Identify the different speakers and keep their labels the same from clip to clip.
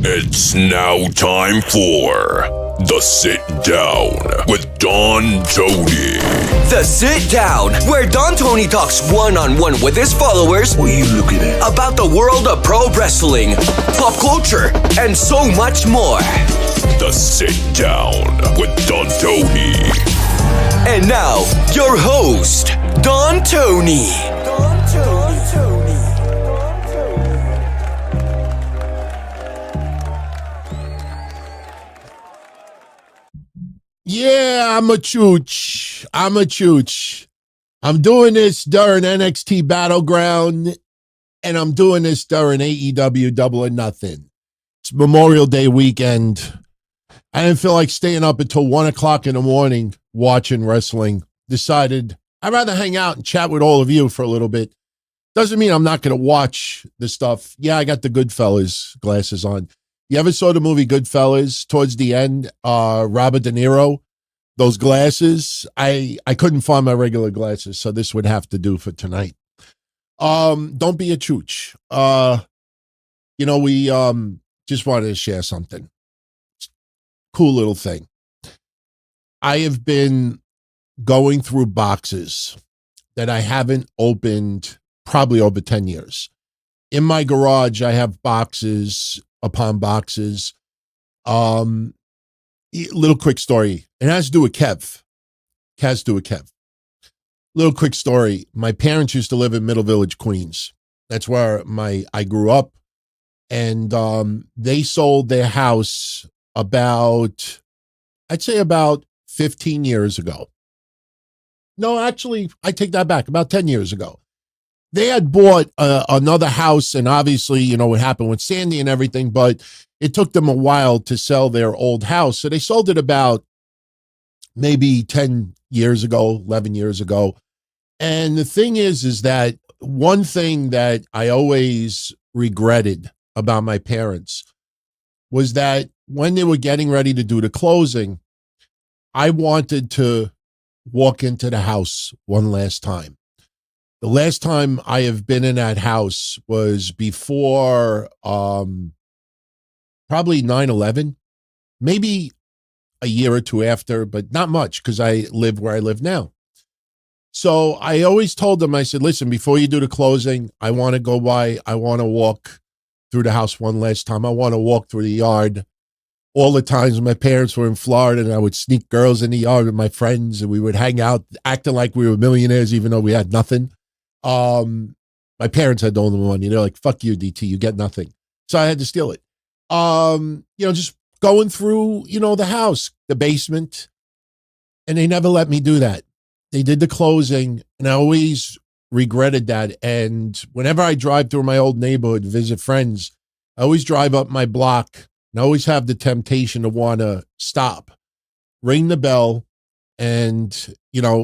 Speaker 1: It's now time for The Sit Down with Don Tony.
Speaker 2: The Sit Down, where Don Tony talks one-on-one with his followers.
Speaker 3: What are you looking at?
Speaker 2: About the world of pro wrestling, pop culture, and so much more.
Speaker 1: The Sit Down with Don Tony.
Speaker 2: And now, your host, Don Tony.
Speaker 4: Yeah, I'm a chooch. I'm doing this during NXT Battleground, and I'm doing this during AEW Double or Nothing. It's Memorial Day weekend. I didn't feel like staying up until 1 o'clock in the morning watching wrestling. Decided I'd rather hang out and chat with all of you for a little bit. Doesn't mean I'm not going to watch the stuff. Yeah, I got the Goodfellas glasses on. You ever saw the movie Goodfellas? Towards the end, Robert De Niro, those glasses, I couldn't find my regular glasses, so this would have to do for tonight. Don't be a chooch. We just wanted to share something. Cool little thing. I have been going through boxes that I haven't opened probably over 10 years. In my garage, I have boxes upon boxes. Little quick story. It has to do with Kev. Little quick story. My parents used to live in Middle Village, Queens. That's where I grew up. And they sold their house about 15 years ago. No, actually, I take that back. About 10 years ago. They had bought another house, and obviously, what happened with Sandy and everything, but it took them a while to sell their old house. So they sold it about maybe 10 years ago, 11 years ago. And the thing is that one thing that I always regretted about my parents was that when they were getting ready to do the closing, I wanted to walk into the house one last time. The last time I have been in that house was before probably 9/11, maybe a year or two after, but not much because I live where I live now. So I always told them, I said, listen, before you do the closing, I want to go by, I want to walk through the house one last time. I want to walk through the yard. All the times my parents were in Florida and I would sneak girls in the yard with my friends and we would hang out acting like we were millionaires even though we had nothing. My parents had all the money. They're like, fuck you, DT, you get nothing. So I had to steal it. Just going through, the house, the basement, and they never let me do that. They did the closing, and I always regretted that. And whenever I drive through my old neighborhood to visit friends, I always drive up my block, and I always have the temptation to want to stop, ring the bell, and,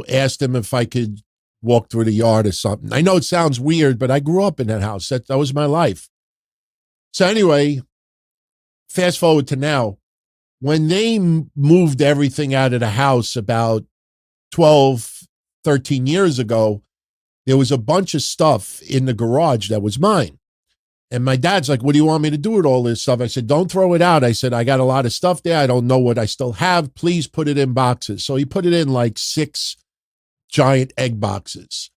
Speaker 4: ask them if I could walk through the yard or something. I know it sounds weird, but I grew up in that house. That was my life. So anyway, fast forward to now. When they moved everything out of the house about 12, 13 years ago, there was a bunch of stuff in the garage that was mine. And my dad's like, what do you want me to do with all this stuff? I said, don't throw it out. I said, I got a lot of stuff there. I don't know what I still have. Please put it in boxes. So he put it in like 6 giant egg boxes.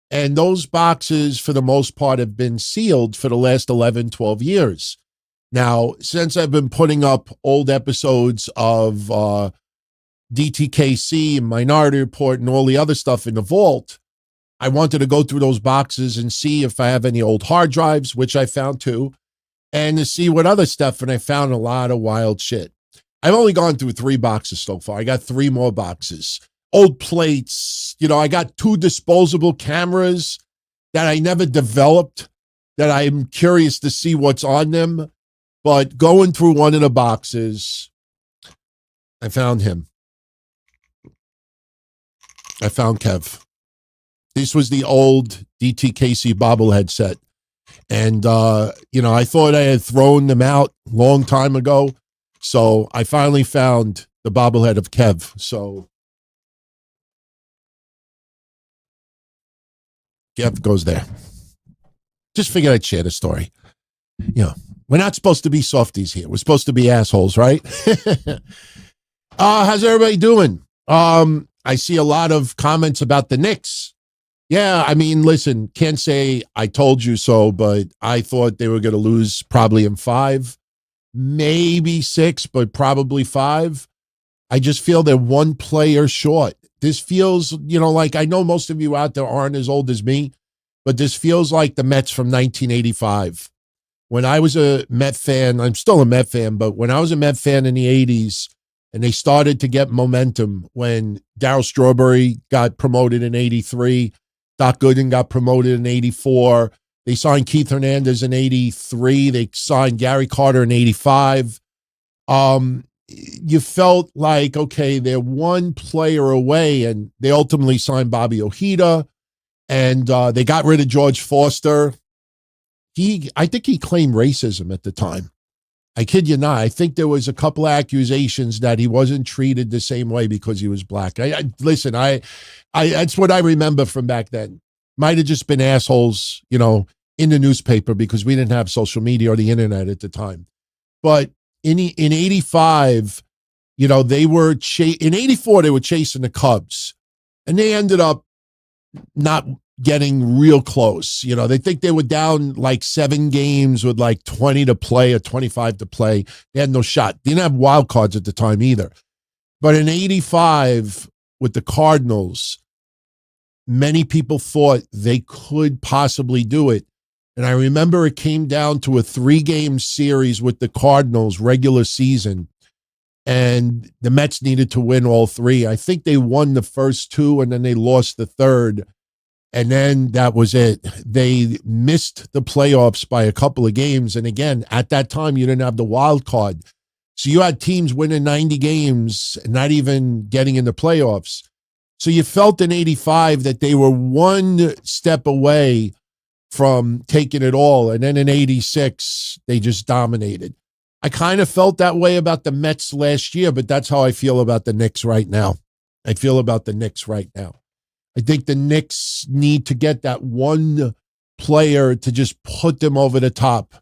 Speaker 4: And those boxes, for the most part, have been sealed for the last 11, 12 years. Now, since I've been putting up old episodes of DTKC and Minority Report and all the other stuff in the vault, I wanted to go through those boxes and see if I have any old hard drives, which I found too, and to see what other stuff, and I found a lot of wild shit. I've only gone through 3 boxes so far. I got 3 more boxes. Old plates, I got 2 disposable cameras that I never developed, that I'm curious to see what's on them. But going through one of the boxes, I found him. I found Kev. This was the old DTKC bobblehead set. And, I thought I had thrown them out a long time ago. So I finally found the bobblehead of Kev. So Kev goes there. Just figured I'd share the story. We're not supposed to be softies here. We're supposed to be assholes, right? How's everybody doing? I see a lot of comments about the Knicks. Yeah, I mean, listen, can't say I told you so, but I thought they were going to lose probably in 5, maybe 6, but probably 5. I just feel they're one player short. This feels, like I know most of you out there aren't as old as me, but this feels like the Mets from 1985. When I was a Met fan, I'm still a Met fan, but when I was a Met fan in the 80s, and they started to get momentum when Darryl Strawberry got promoted in 83, Doc Gooden got promoted in 84. They signed Keith Hernandez in 83. They signed Gary Carter in 85. You felt like, okay, they're one player away, and they ultimately signed Bobby Ojeda, and they got rid of George Foster. I think he claimed racism at the time. I kid you not. I think there was a couple of accusations that he wasn't treated the same way because he was black. Listen, that's what I remember from back then. Might have just been assholes, in the newspaper because we didn't have social media or the internet at the time. But in 85, they were in 84, they were chasing the Cubs, and they ended up not getting real close. They think they were down like 7 games with like 20 to play or 25 to play. They had no shot. They didn't have wild cards at the time either. But in 85 with the Cardinals, many people thought they could possibly do it. And I remember it came down to a 3-game series with the Cardinals regular season. And the Mets needed to win all 3. I think they won the first 2 and then they lost the third. And then that was it. They missed the playoffs by a couple of games. And again, at that time, you didn't have the wild card. So you had teams winning 90 games and not even getting in the playoffs. So you felt in 85 that they were one step away from taking it all. And then in 86, they just dominated. I kind of felt that way about the Mets last year, but that's how I feel about the Knicks right now. I think the Knicks need to get that one player to just put them over the top,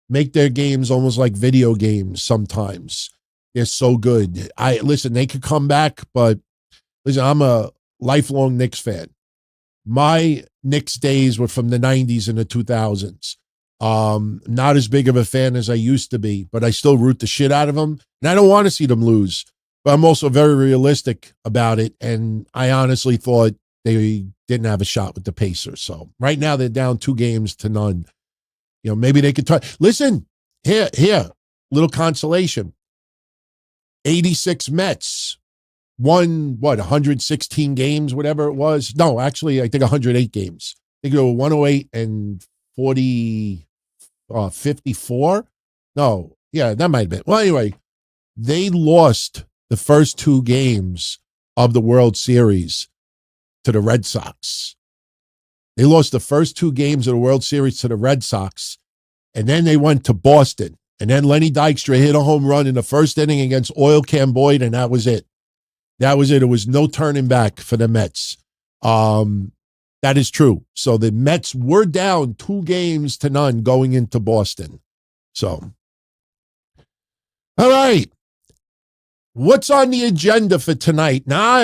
Speaker 4: make their games almost like video games sometimes. They're so good. Listen, they could come back, but listen, I'm a lifelong Knicks fan. My Knicks days were from the 90s and the 2000s. Not as big of a fan as I used to be, but I still root the shit out of them. And I don't want to see them lose, but I'm also very realistic about it. And I honestly thought they didn't have a shot with the Pacers. So right now they're down 2-0. Maybe they could try. Listen, here, little consolation. 86 Mets won, 116 games, whatever it was. No, actually, I think 108 games. I think they were 108 and 54. No, yeah, that might have been. Well, anyway, they lost the first 2 games of the World Series to the Red Sox. They lost the first 2 games of the World Series to the Red Sox, and then they went to Boston. And then Lenny Dykstra hit a home run in the first inning against Oil Can Boyd, and that was it. It was no turning back for the Mets. That is true. So the Mets were down 2-0 going into Boston. So, all right. What's on the agenda for tonight? Now,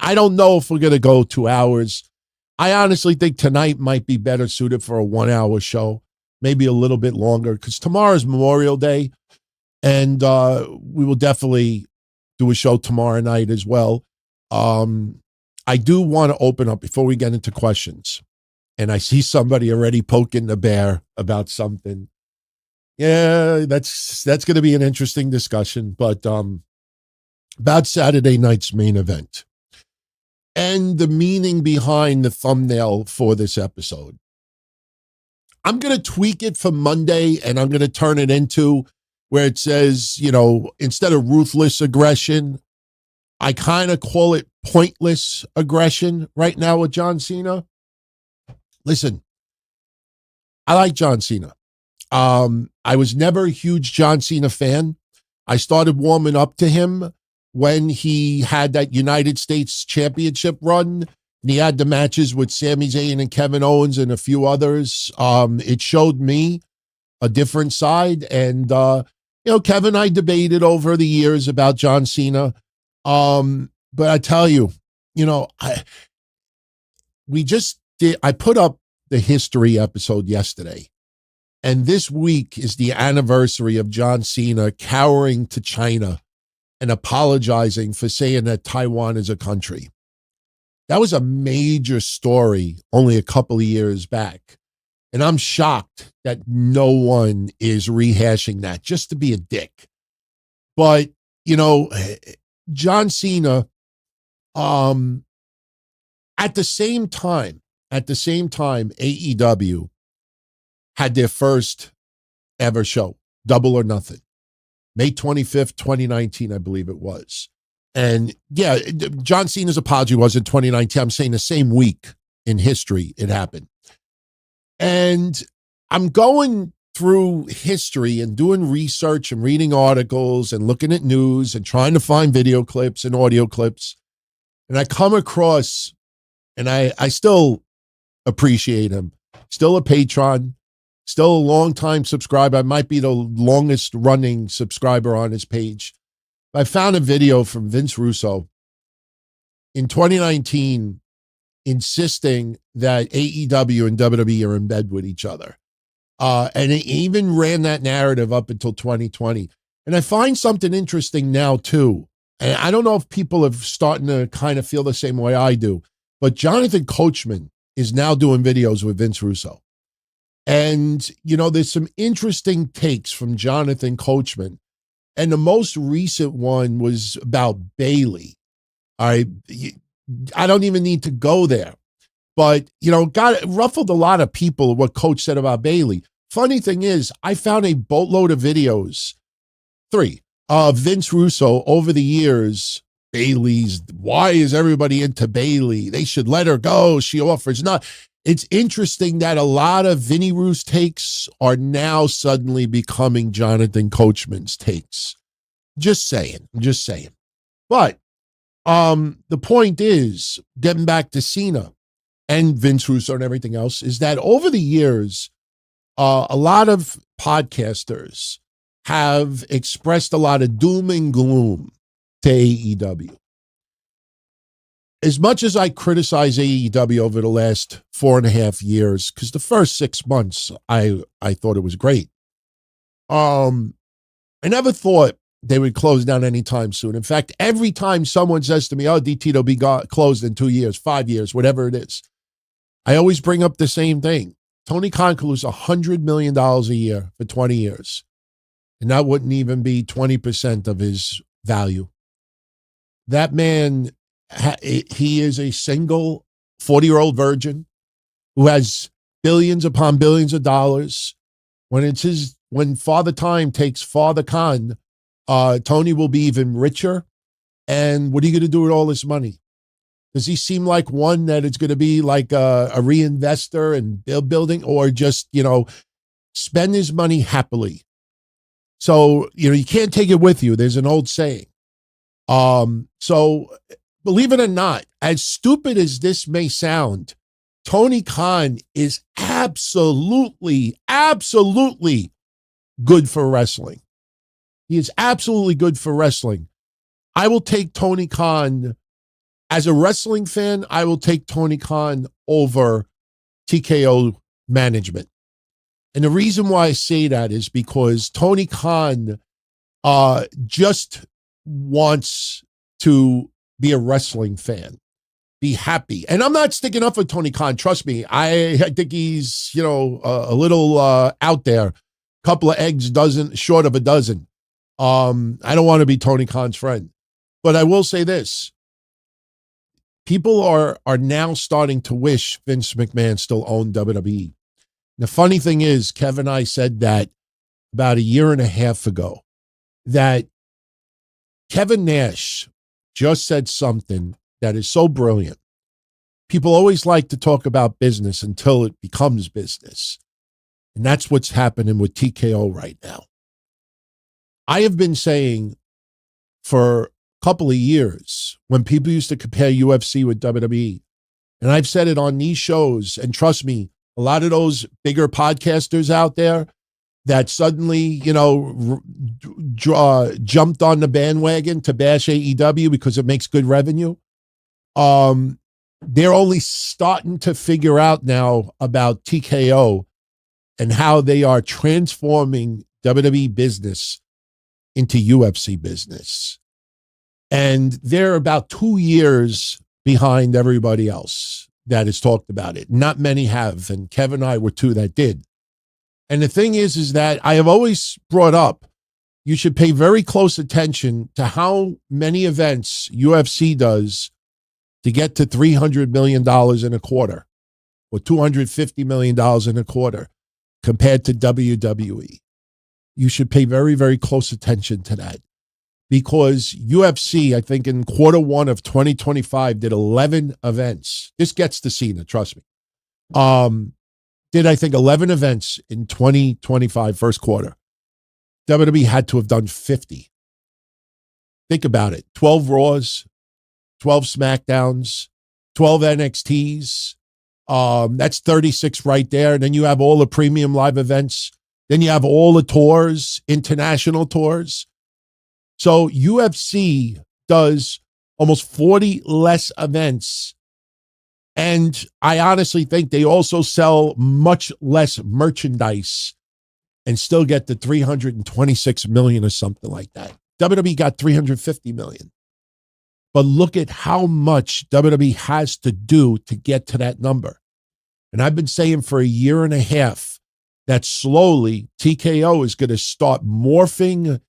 Speaker 4: I don't know if we're going to go 2 hours. I honestly think tonight might be better suited for a 1-hour show, maybe a little bit longer, because tomorrow's Memorial Day, and we will definitely do a show tomorrow night as well. I do want to open up before we get into questions, and I see somebody already poking the bear about something. Yeah, that's going to be an interesting discussion, but about Saturday night's main event and the meaning behind the thumbnail for this episode. I'm going to tweak it for Monday, and I'm going to turn it into where it says, instead of ruthless aggression, I kind of call it pointless aggression right now with John Cena. Listen, I like John Cena. I was never a huge John Cena fan. I started warming up to him when he had that United States Championship run, and he had the matches with Sami Zayn and Kevin Owens and a few others. It showed me a different side. And, Kevin and I debated over the years about John Cena. But I tell you, I put up the history episode yesterday. And this week is the anniversary of John Cena cowering to China and apologizing for saying that Taiwan is a country. That was a major story only a couple of years back. And I'm shocked that no one is rehashing that just to be a dick. But, John Cena, at the same time, AEW had their first ever show, Double or Nothing. May 25th, 2019, I believe it was. And yeah, John Cena's apology was in 2019. I'm saying the same week in history it happened. And I'm going through history and doing research and reading articles and looking at news and trying to find video clips and audio clips. And I come across, and I still appreciate him, still a patron, still a longtime subscriber. I might be the longest running subscriber on his page. I found a video from Vince Russo in 2019 insisting that AEW and WWE are in bed with each other. And it even ran that narrative up until 2020. And I find something interesting now, too. And I don't know if people are starting to kind of feel the same way I do, but Jonathan Coachman is now doing videos with Vince Russo. And, there's some interesting takes from Jonathan Coachman. And the most recent one was about Bayley. I don't even need to go there. But, ruffled a lot of people what Coach said about Bayley. Funny thing is, I found a boatload of videos, 3, of Vince Russo over the years. Bayley's, why is everybody into Bayley? They should let her go. She offers not. It's interesting that a lot of Vinny Russo takes are now suddenly becoming Jonathan Coachman's takes. Just saying. But the point is, getting back to Cena and Vince Russo and everything else, is that over the years, a lot of podcasters have expressed a lot of doom and gloom to AEW. As much as I criticize AEW over the last 4.5 years, because the first 6 months I thought it was great. I never thought they would close down anytime soon. In fact, every time someone says to me, "Oh, DT will be closed in 2 years, 5 years, whatever it is," I always bring up the same thing. Tony Khan could lose $100 million a year for 20 years, and that wouldn't even be 20% of his value. That man, he is a single 40-year-old virgin who has billions upon billions of dollars. When Father Time takes Father Khan, Tony will be even richer. And what are you going to do with all this money? Does he seem like one that is going to be like a reinvestor and building, or just, spend his money happily? So, you can't take it with you. There's an old saying. So believe it or not, as stupid as this may sound, Tony Khan is absolutely good for wrestling. He is absolutely good for wrestling. I will take Tony Khan, as a wrestling fan, I will take Tony Khan over TKO management. And the reason why I say that is because Tony Khan just wants to be a wrestling fan, be happy. And I'm not sticking up for Tony Khan. Trust me. I think he's, a little out there. Couple of eggs short of a dozen. I don't want to be Tony Khan's friend. But I will say this. People are now starting to wish Vince McMahon still owned WWE. The funny thing is, Kevin and I said that about 1.5 years ago, that Kevin Nash just said something that is so brilliant. People always like to talk about business until it becomes business. And that's what's happening with TKO right now. I have been saying for a couple of years, when people used to compare UFC with WWE, and I've said it on these shows, and trust me, a lot of those bigger podcasters out there, that suddenly, jumped on the bandwagon to bash AEW because it makes good revenue. They're only starting to figure out now about TKO and how they are transforming WWE business into UFC business. And they're about 2 years behind everybody else that has talked about it. Not many have, and Kevin and I were two that did. And the thing is that I have always brought up, you should pay very close attention to how many events UFC does to get to $300 million in a quarter or $250 million in a quarter compared to WWE. You should pay very, very close attention to that because UFC, I think in Q1 of 2025, did 11 events. This gets to Cena, trust me. Did I think 11 events in 2025 first quarter. WWE had to have done 50. Think about it. 12 Raws, 12 SmackDowns, 12 NXTs. That's 36 right there. And then you have all the premium live events. Then you have all the tours, international tours. So UFC does almost 40 less events. And I honestly think they also sell much less merchandise and still get the 326 million or something like that. WWE got 350 million. But look at how much WWE has to do to get to that number. And I've been saying for a year and a half that slowly TKO is going to start morphing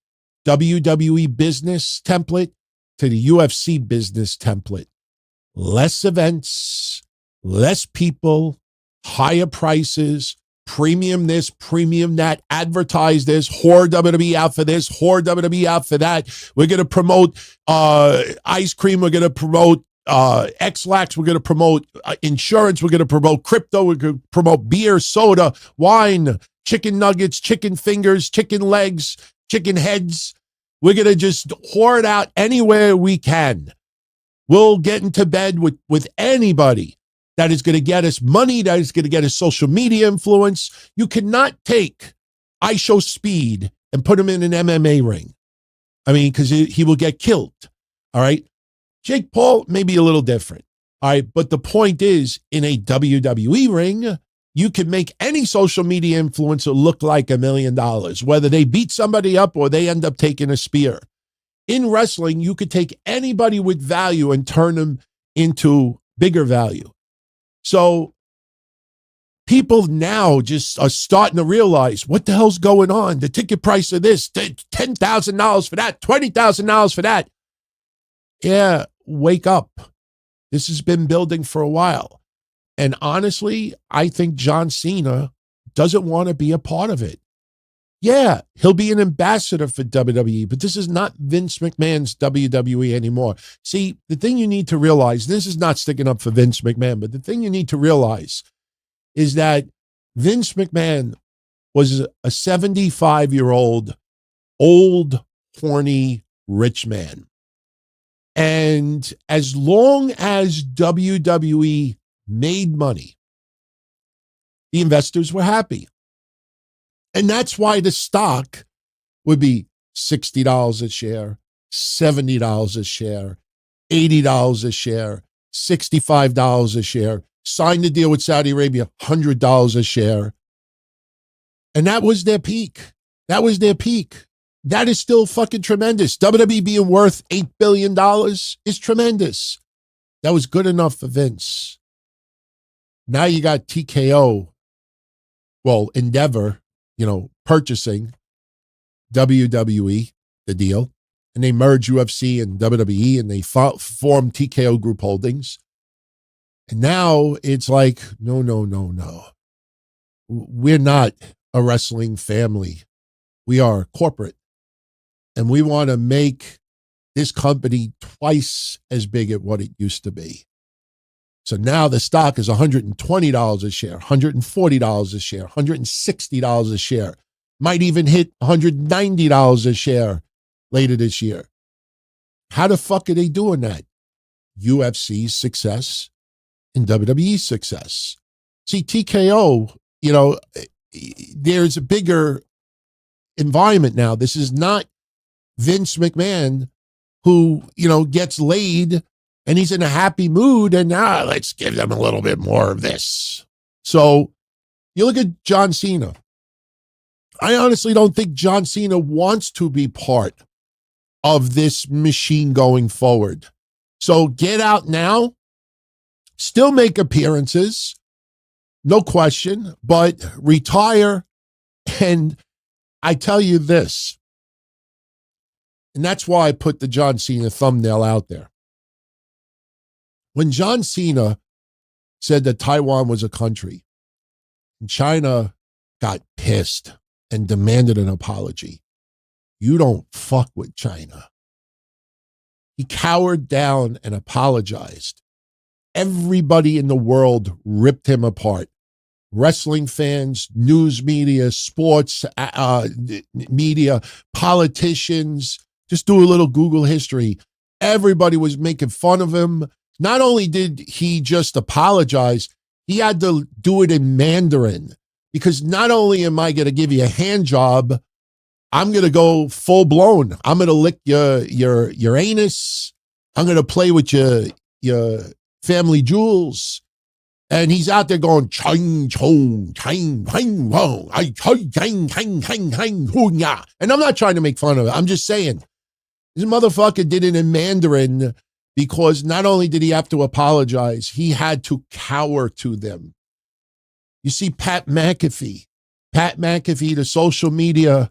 Speaker 4: WWE business template to the UFC business template. Less events, less people, higher prices, premium this, premium that, advertise this, whore WWE out for this, whore WWE out for that. We're going to promote ice cream. We're going to promote X-Lax. We're going to promote insurance. We're going to promote crypto. We're going to promote beer, soda, wine, chicken nuggets, chicken fingers, chicken legs, chicken heads. We're going to just whore it out anywhere we can. We'll get into bed with anybody that is going to get us money, that is going to get us social media influence. You cannot take ISO Speed and put him in an MMA ring. I mean, because he will get killed. All right. Jake Paul may be a little different. All right. But the point is, in a WWE ring, you can make any social media influencer look like $1 million, whether they beat somebody up or they end up taking a spear. In wrestling, you could take anybody with value and turn them into bigger value. So people now just are starting to realize what the hell's going on. The ticket price of this, $10,000 for that, $20,000 for that. Yeah, wake up. This has been building for a while. And honestly, I think John Cena doesn't want to be a part of it. Yeah, he'll be an ambassador for WWE, but this is not Vince McMahon's WWE anymore. See, the thing you need to realize, this is not sticking up for Vince McMahon, but the thing you need to realize is that Vince McMahon was a 75-year-old, old, horny, rich man. And as long as WWE made money, the investors were happy. And that's why the stock would be $60 a share, $70 a share, $80 a share, $65 a share. Signed the deal with Saudi Arabia, $100 a share. And that was their peak. That was their peak. That is still fucking tremendous. WWE being worth $8 billion is tremendous. That was good enough for Vince. Now you got TKO, Endeavor, purchasing WWE, the deal, and they merge UFC and WWE, and they form TKO Group Holdings. And now it's like, no. We're not a wrestling family. We are corporate. And we want to make this company twice as big at what it used to be. So now the stock is $120 a share, $140 a share, $160 a share. Might even hit $190 a share later this year. How the fuck are they doing that? UFC's success and WWE's success. See, TKO, there's a bigger environment now. This is not Vince McMahon who, gets laid and he's in a happy mood and let's give them a little bit more of this. So you look at John Cena. I honestly don't think John Cena wants to be part of this machine going forward. So get out now, still make appearances, no question, but retire. And I tell you this, and that's why I put the John Cena thumbnail out there. When John Cena said that Taiwan was a country, and China got pissed and demanded an apology, you don't fuck with China. He cowered down and apologized. Everybody in the world ripped him apart. Wrestling fans, news media, sports media, politicians. Just do a little Google history. Everybody was making fun of him. Not only did he just apologize, he had to do it in Mandarin. Because not only am I going to give you a hand job, I'm going to go full blown. I'm going to lick your anus. I'm going to play with your family jewels. And he's out there going, ching, chong, ching, ching, wong, ching, ching, ching, ching, ching, and I'm not trying to make fun of it. I'm just saying, this motherfucker did it in Mandarin because not only did he have to apologize, he had to cower to them. You see Pat McAfee, the social media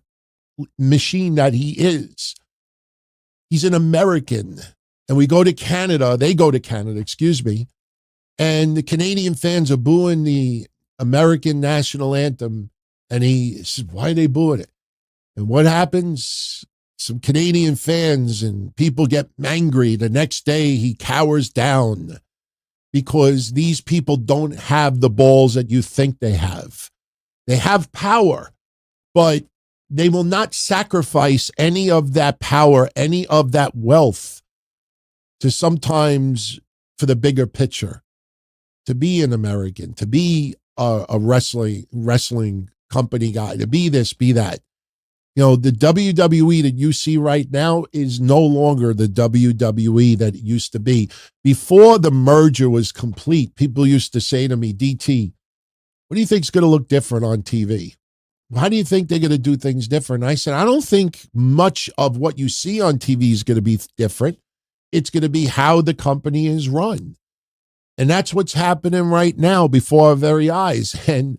Speaker 4: machine that he is. He's an American. And they go to Canada, and the Canadian fans are booing the American national anthem. And he says, why are they booing it? And what happens? Some Canadian fans and people get angry. The next day he cowers down because these people don't have the balls that you think they have. They have power, but they will not sacrifice any of that power, any of that wealth to sometimes for the bigger picture, to be an American, to be a wrestling company guy, to be this, be that. The WWE that you see right now is no longer the WWE that it used to be. Before the merger was complete, people used to say to me, DT, what do you think is going to look different on TV? How do you think they're going to do things different? And I said, I don't think much of what you see on TV is going to be different. It's going to be how the company is run. And that's what's happening right now before our very eyes. And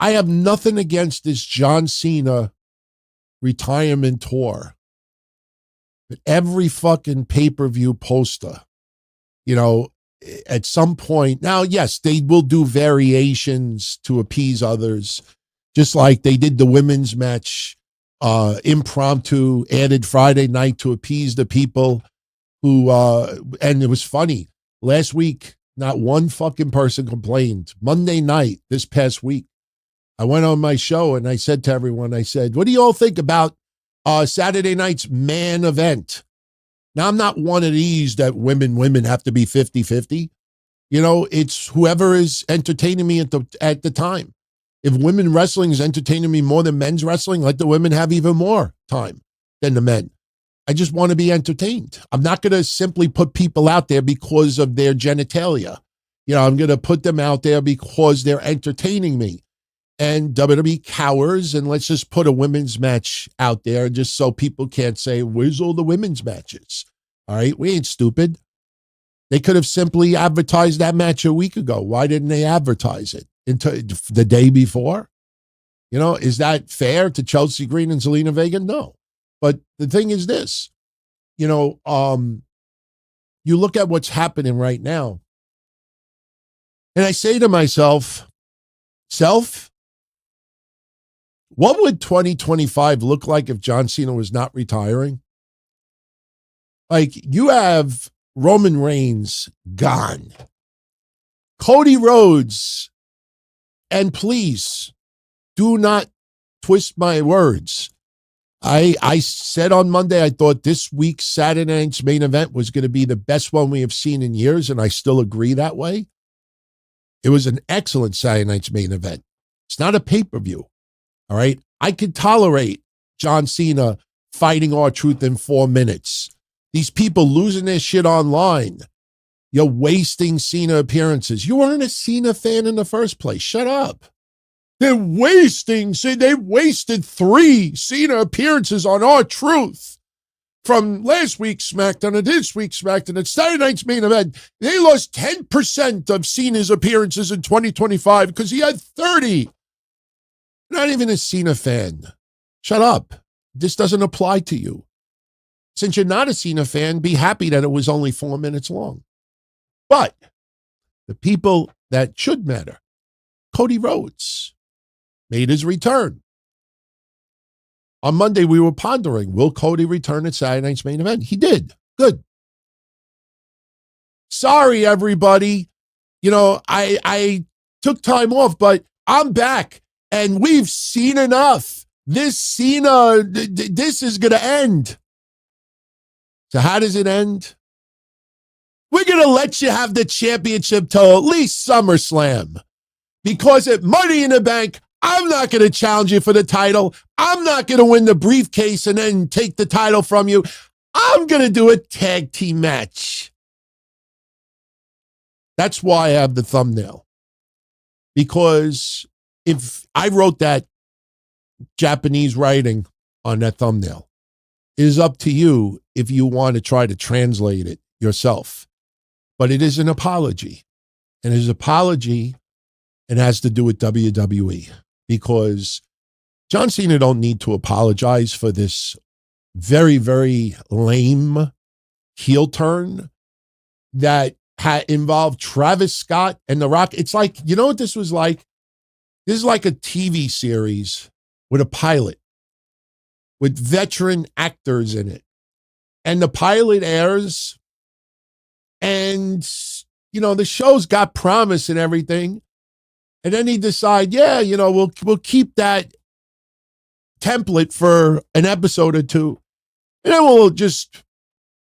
Speaker 4: I have nothing against this John Cena retirement tour. But every fucking pay-per-view poster, at some point, now, yes, they will do variations to appease others, just like they did the women's match, impromptu, added Friday night to appease the people who, and it was funny. Last week, not one fucking person complained. Monday night, this past week, I went on my show and I said to everyone, I said, what do you all think about Saturday night's man event? Now, I'm not one of these that women have to be 50-50. It's whoever is entertaining me at the time. If women wrestling is entertaining me more than men's wrestling, let the women have even more time than the men. I just want to be entertained. I'm not going to simply put people out there because of their genitalia. I'm going to put them out there because they're entertaining me. And WWE cowers, and let's just put a women's match out there just so people can't say, where's all the women's matches? All right, we ain't stupid. They could have simply advertised that match a week ago. Why didn't they advertise it into the day before? Is that fair to Chelsea Green and Zelina Vega? No. But the thing is this, you look at what's happening right now. And I say to myself, what would 2025 look like if John Cena was not retiring? Like, you have Roman Reigns gone. Cody Rhodes, and please do not twist my words. I said on Monday, I thought this week's Saturday night's main event was going to be the best one we have seen in years, and I still agree that way. It was an excellent Saturday night's main event. It's not a pay-per-view, all right? I could tolerate John Cena fighting R-Truth in 4 minutes. These people losing their shit online. You're wasting Cena appearances. You weren't a Cena fan in the first place. Shut up. They wasted 3 Cena appearances on R-Truth. From last week's SmackDown to this week's SmackDown and Saturday night's main event. They lost 10% of Cena's appearances in 2025 because he had 30. Not even a Cena fan. Shut up. This doesn't apply to you. Since you're not a Cena fan, be happy that it was only 4 minutes long. But the people that should matter, Cody Rhodes made his return. On Monday, we were pondering, will Cody return at Saturday night's main event? He did. Good. Sorry, everybody. I took time off, but I'm back, and we've seen enough. This Cena, this is going to end. So how does it end? We're going to let you have the championship till at least SummerSlam. Because at Money in the Bank, I'm not going to challenge you for the title. I'm not going to win the briefcase and then take the title from you. I'm going to do a tag team match. That's why I have the thumbnail. Because if I wrote that Japanese writing on that thumbnail, it is up to you if you want to try to translate it yourself. But it is an apology. And his apology, it has to do with WWE. Because John Cena don't need to apologize for this very, very lame heel turn that had involved Travis Scott and The Rock. It's like, you know what this was like? This is like a TV series with a pilot with veteran actors in it. And the pilot airs and, the show's got promise and everything. And then he decide, we'll keep that template for an episode or two. And then we'll just,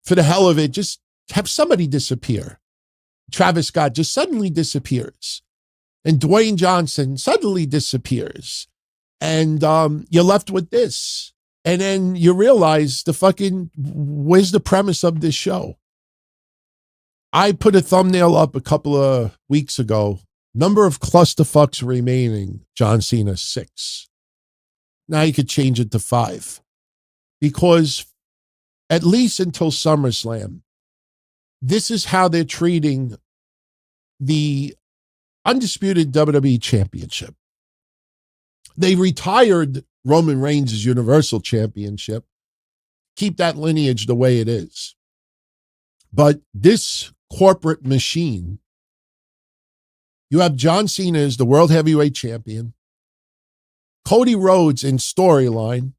Speaker 4: for the hell of it, just have somebody disappear. Travis Scott just suddenly disappears. And Dwayne Johnson suddenly disappears. And you're left with this. And then you realize where's the premise of this show? I put a thumbnail up a couple of weeks ago. Number of clusterfucks remaining, John Cena, 6. Now you could change it to 5. Because at least until SummerSlam, this is how they're treating the undisputed WWE Championship. They retired Roman Reigns' Universal Championship. Keep that lineage the way it is. But this corporate machine, you have John Cena as the World Heavyweight Champion, Cody Rhodes in storyline,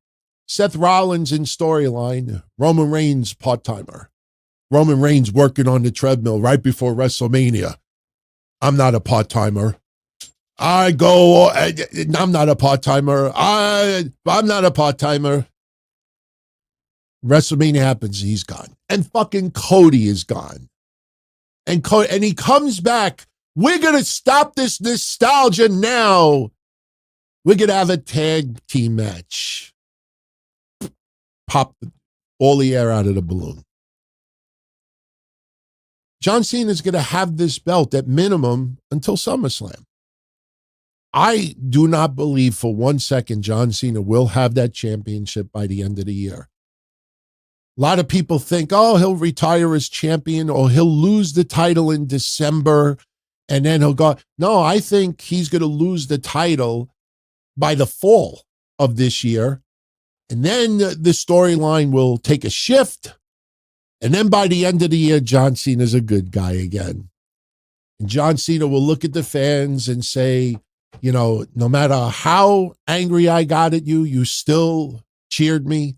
Speaker 4: Seth Rollins in storyline, Roman Reigns part-timer. Roman Reigns working on the treadmill right before WrestleMania. I'm not a part-timer. I'm not a part-timer. I'm not a part-timer. WrestleMania happens, he's gone. And fucking Cody is gone. And he comes back. We're going to stop this nostalgia now. We're going to have a tag team match. Pop all the air out of the balloon. John Cena is going to have this belt at minimum until SummerSlam. I do not believe for 1 second John Cena will have that championship by the end of the year. A lot of people think, he'll retire as champion or he'll lose the title in December and then he'll go. No, I think he's going to lose the title by the fall of this year. And then the storyline will take a shift. And then by the end of the year, John Cena's a good guy again. And John Cena will look at the fans and say, no matter how angry I got at you, you still cheered me.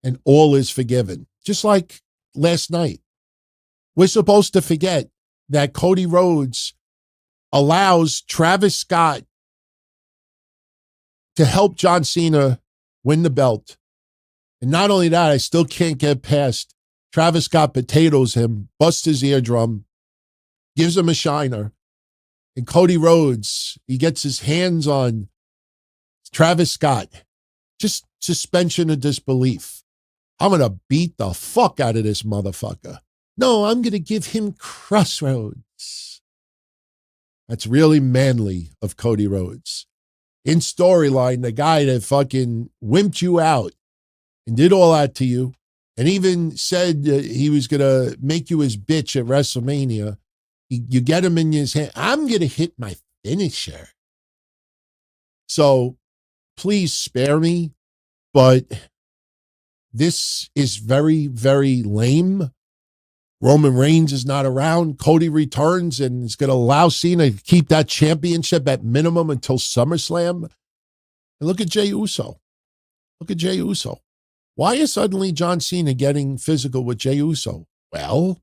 Speaker 4: And all is forgiven. Just like last night. We're supposed to forget that Cody Rhodes allows Travis Scott to help John Cena win the belt. And not only that, I still can't get past Travis Scott potatoes him, busts his eardrum, gives him a shiner. And Cody Rhodes, he gets his hands on Travis Scott. Just suspension of disbelief. I'm going to beat the fuck out of this motherfucker. No, I'm going to give him Crossroads. That's really manly of Cody Rhodes. In storyline, the guy that fucking wimped you out and did all that to you and even said he was going to make you his bitch at WrestleMania. You get him in his hand. I'm going to hit my finisher. So please spare me, but this is very, very lame. Roman Reigns is not around. Cody returns and is going to allow Cena to keep that championship at minimum until SummerSlam. And look at Jey Uso. Look at Jey Uso. Why is suddenly John Cena getting physical with Jey Uso? Well,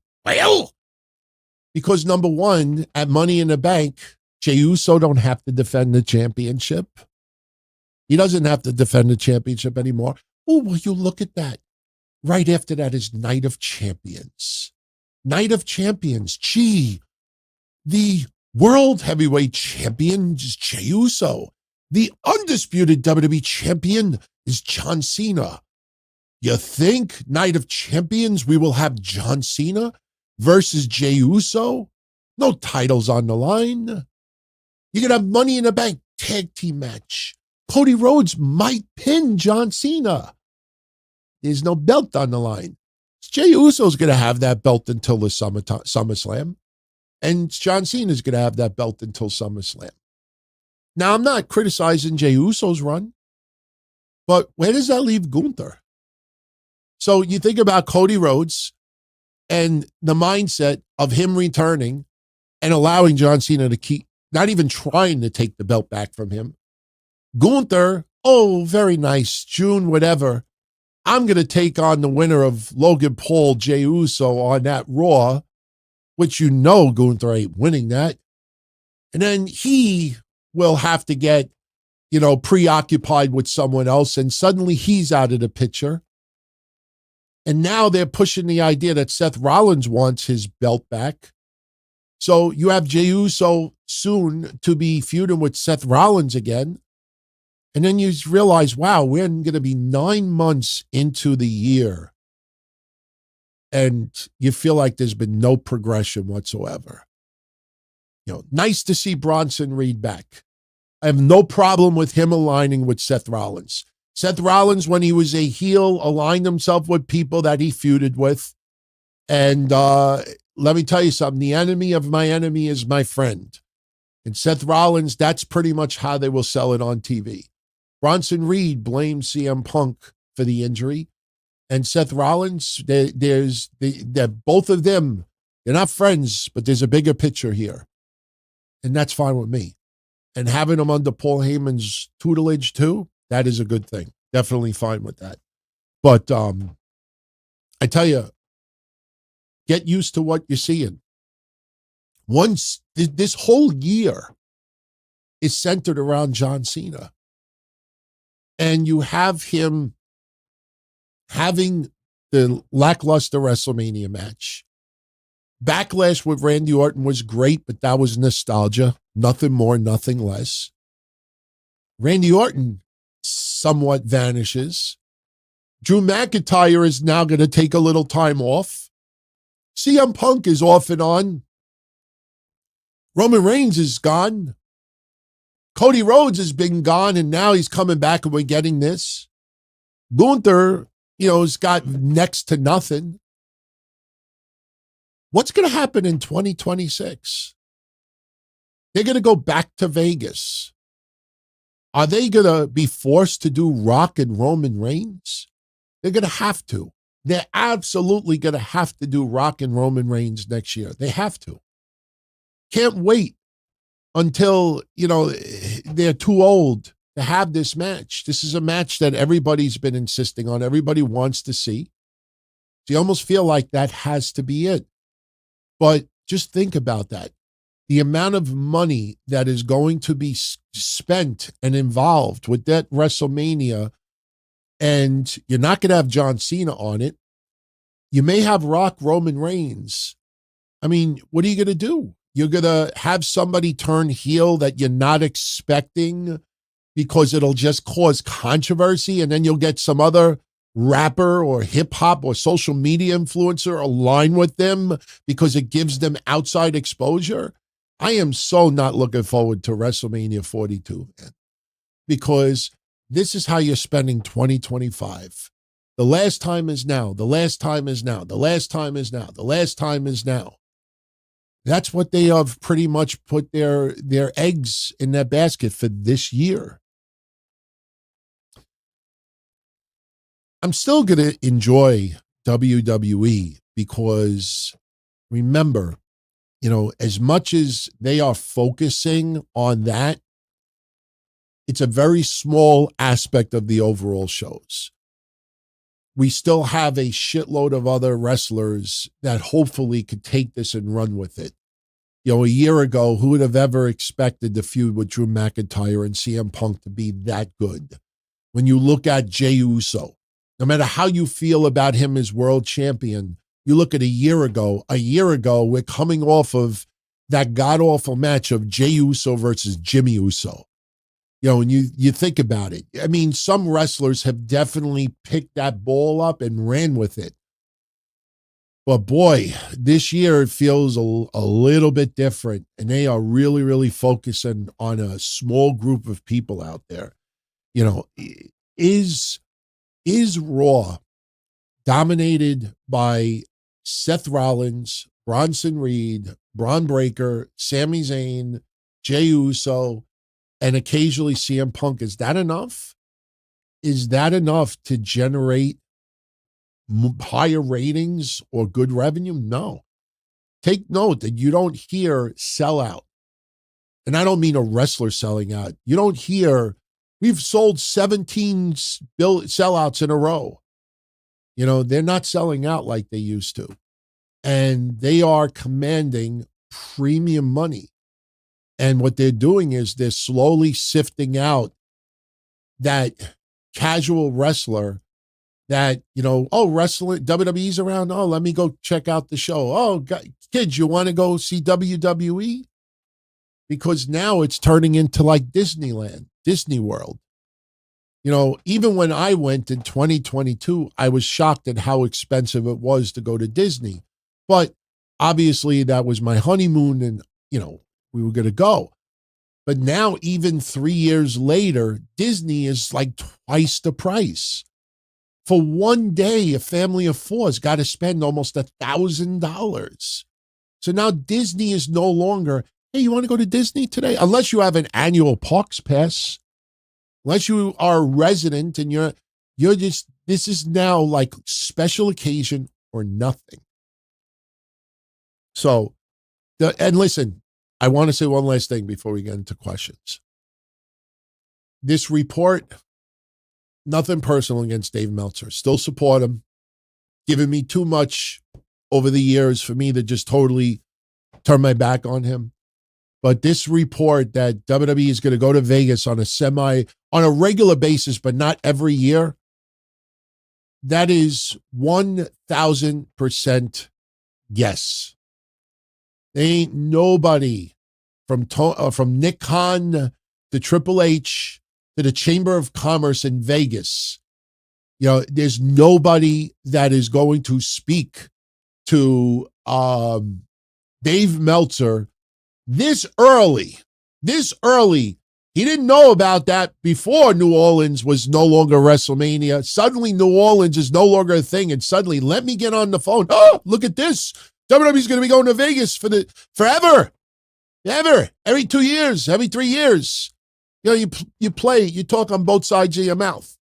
Speaker 4: because number one, at Money in the Bank, Jey Uso don't have to defend the championship. He doesn't have to defend the championship anymore. Oh, well, you look at that. Right after that is Night of Champions. Night of Champions. Gee, the World Heavyweight Champion is Jey Uso. The undisputed WWE Champion is John Cena. You think Night of Champions we will have John Cena versus Jey Uso? No titles on the line. You're going to have Money in the Bank tag team match. Cody Rhodes might pin John Cena. There's no belt on the line. Jey Uso's going to have that belt until the SummerSlam. And John Cena's going to have that belt until SummerSlam. Now, I'm not criticizing Jey Uso's run, but where does that leave Gunther? So you think about Cody Rhodes and the mindset of him returning and allowing John Cena to keep, not even trying to take the belt back from him. Gunther, oh, very nice, June, whatever. I'm going to take on the winner of Logan Paul, Jey Uso on that Raw, which you know Gunther ain't winning that. And then he will have to get, preoccupied with someone else, and suddenly he's out of the picture. And now they're pushing the idea that Seth Rollins wants his belt back. So you have Jey Uso soon to be feuding with Seth Rollins again. And then you realize, wow, we're going to be 9 months into the year. And you feel like there's been no progression whatsoever. Nice to see Bronson Reed back. I have no problem with him aligning with Seth Rollins. Seth Rollins, when he was a heel, aligned himself with people that he feuded with. And let me tell you something. The enemy of my enemy is my friend. And Seth Rollins, that's pretty much how they will sell it on TV. Bronson Reed blames CM Punk for the injury. And Seth Rollins, they're both of them. They're not friends, but there's a bigger picture here. And that's fine with me. And having them under Paul Heyman's tutelage too, that is a good thing. Definitely fine with that. But I tell you, get used to what you're seeing. Once this whole year is centered around John Cena. And you have him having the lackluster WrestleMania match. Backlash with Randy Orton was great, but that was nostalgia. Nothing more, nothing less. Randy Orton somewhat vanishes. Drew McIntyre is now going to take a little time off. CM Punk is off and on. Roman Reigns is gone. Cody Rhodes has been gone, and now he's coming back, and we're getting this. Gunther, has got next to nothing. What's going to happen in 2026? They're going to go back to Vegas. Are they going to be forced to do Rock and Roman Reigns? They're going to have to. They're absolutely going to have to do Rock and Roman Reigns next year. They have to. Can't wait until, they're too old to have this match. This is a match that everybody's been insisting on. Everybody wants to see. So you almost feel like that has to be it. But just think about that. The amount of money that is going to be spent and involved with that WrestleMania, and you're not going to have John Cena on it. You may have Rock Roman Reigns. I mean, what are you going to do? You're going to have somebody turn heel that you're not expecting because it'll just cause controversy, and then you'll get some other rapper or hip hop or social media influencer align with them because it gives them outside exposure. I am so not looking forward to WrestleMania 42, man, because this is how you're spending 2025. The last time is now. The last time is now. The last time is now. The last time is now. That's what they have pretty much put their eggs in that basket for this year. I'm still going to enjoy WWE because, remember, as much as they are focusing on that, it's a very small aspect of the overall shows. We still have a shitload of other wrestlers that hopefully could take this and run with it. A year ago, who would have ever expected the feud with Drew McIntyre and CM Punk to be that good? When you look at Jey Uso, no matter how you feel about him as world champion, you look at a year ago, we're coming off of that god-awful match of Jey Uso versus Jimmy Uso. And you think about it. I mean, some wrestlers have definitely picked that ball up and ran with it. But boy, this year it feels a little bit different. And they are really, really focusing on a small group of people out there. Is Raw dominated by Seth Rollins, Bronson Reed, Braun Breaker, Sami Zayn, Jey Uso, and occasionally CM Punk? Is that enough? Is that enough to generate higher ratings or good revenue? No. Take note that you don't hear sellout. And I don't mean a wrestler selling out. You don't hear, we've sold 17 sellouts in a row. They're not selling out like they used to. And they are commanding premium money. And what they're doing is they're slowly sifting out that casual wrestler that, wrestling, WWE's around. Oh, let me go check out the show. Oh, kids, you want to go see WWE? Because now it's turning into like Disneyland, Disney World. Even when I went in 2022, I was shocked at how expensive it was to go to Disney. But obviously that was my honeymoon and, we were going to go. But now, even 3 years later, Disney is like twice the price. For one day, a family of four has got to spend almost $1,000. So now Disney is no longer, hey, you want to go to Disney today? Unless you have an annual parks pass, unless you are a resident and you're just, this is now like special occasion or nothing. So, and listen, I want to say one last thing before we get into questions. This report, nothing personal against Dave Meltzer. Still support him. Given me too much over the years for me to just totally turn my back on him. But this report that WWE is going to go to Vegas on a regular basis, but not every year, that is 1,000% yes. There ain't nobody from Nick Khan to Triple H to the Chamber of Commerce in Vegas. There's nobody that is going to speak to Dave Meltzer this early. He didn't know about that before New Orleans was no longer WrestleMania. Suddenly New Orleans is no longer a thing, and suddenly, let me get on the phone. Oh, look at this. WWE's going to be going to Vegas forever. Every 2 years, every 3 years. You talk on both sides of your mouth.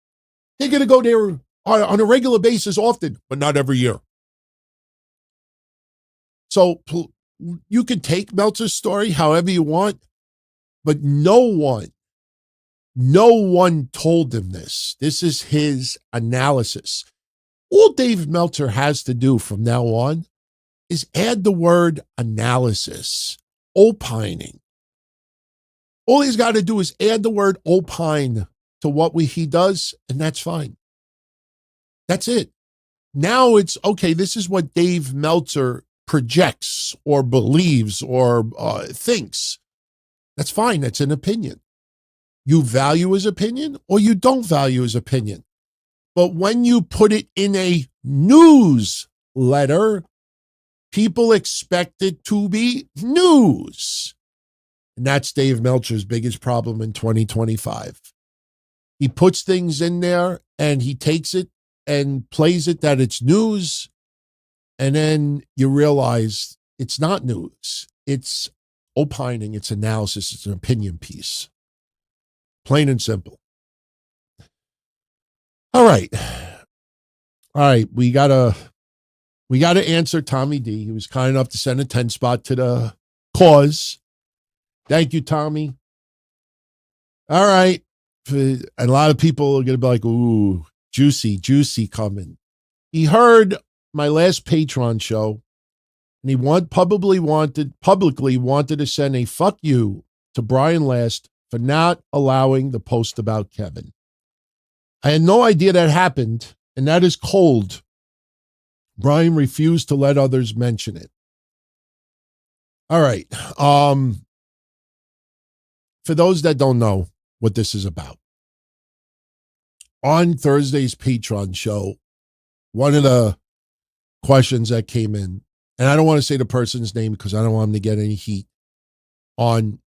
Speaker 4: They're going to go there on a regular basis often, but not every year. So you can take Meltzer's story however you want, but no one told him this. This is his analysis. All Dave Meltzer has to do from now on is add the word analysis, opining. All he's got to do is add the word opine to what he does, and that's fine. That's it. Now it's, okay, this is what Dave Meltzer projects or believes or thinks. That's fine. That's an opinion. you value his opinion or you don't value his opinion. But when you put it in a newsletter, people expect it to be news. And that's Dave Meltzer's biggest problem in 2025. He puts things in there and he takes it and plays it that it's news. And then you realize it's not news. It's opining, it's analysis, it's an opinion piece. Plain and simple. All right. We gotta answer Tommy D. He was kind enough to send a 10 spot to the cause. Thank you, Tommy. All right. And a lot of people are gonna be like, ooh, juicy coming. He heard my last Patreon show, and he publicly wanted to send a fuck you to Brian Last for not allowing the post about Kevin. I had no idea that happened, and that is cold. Brian refused to let others mention it. All right. For those that don't know what this is about, on Thursday's Patreon show, one of the questions that came in, and I don't want to say the person's name because I don't want him to get any heat on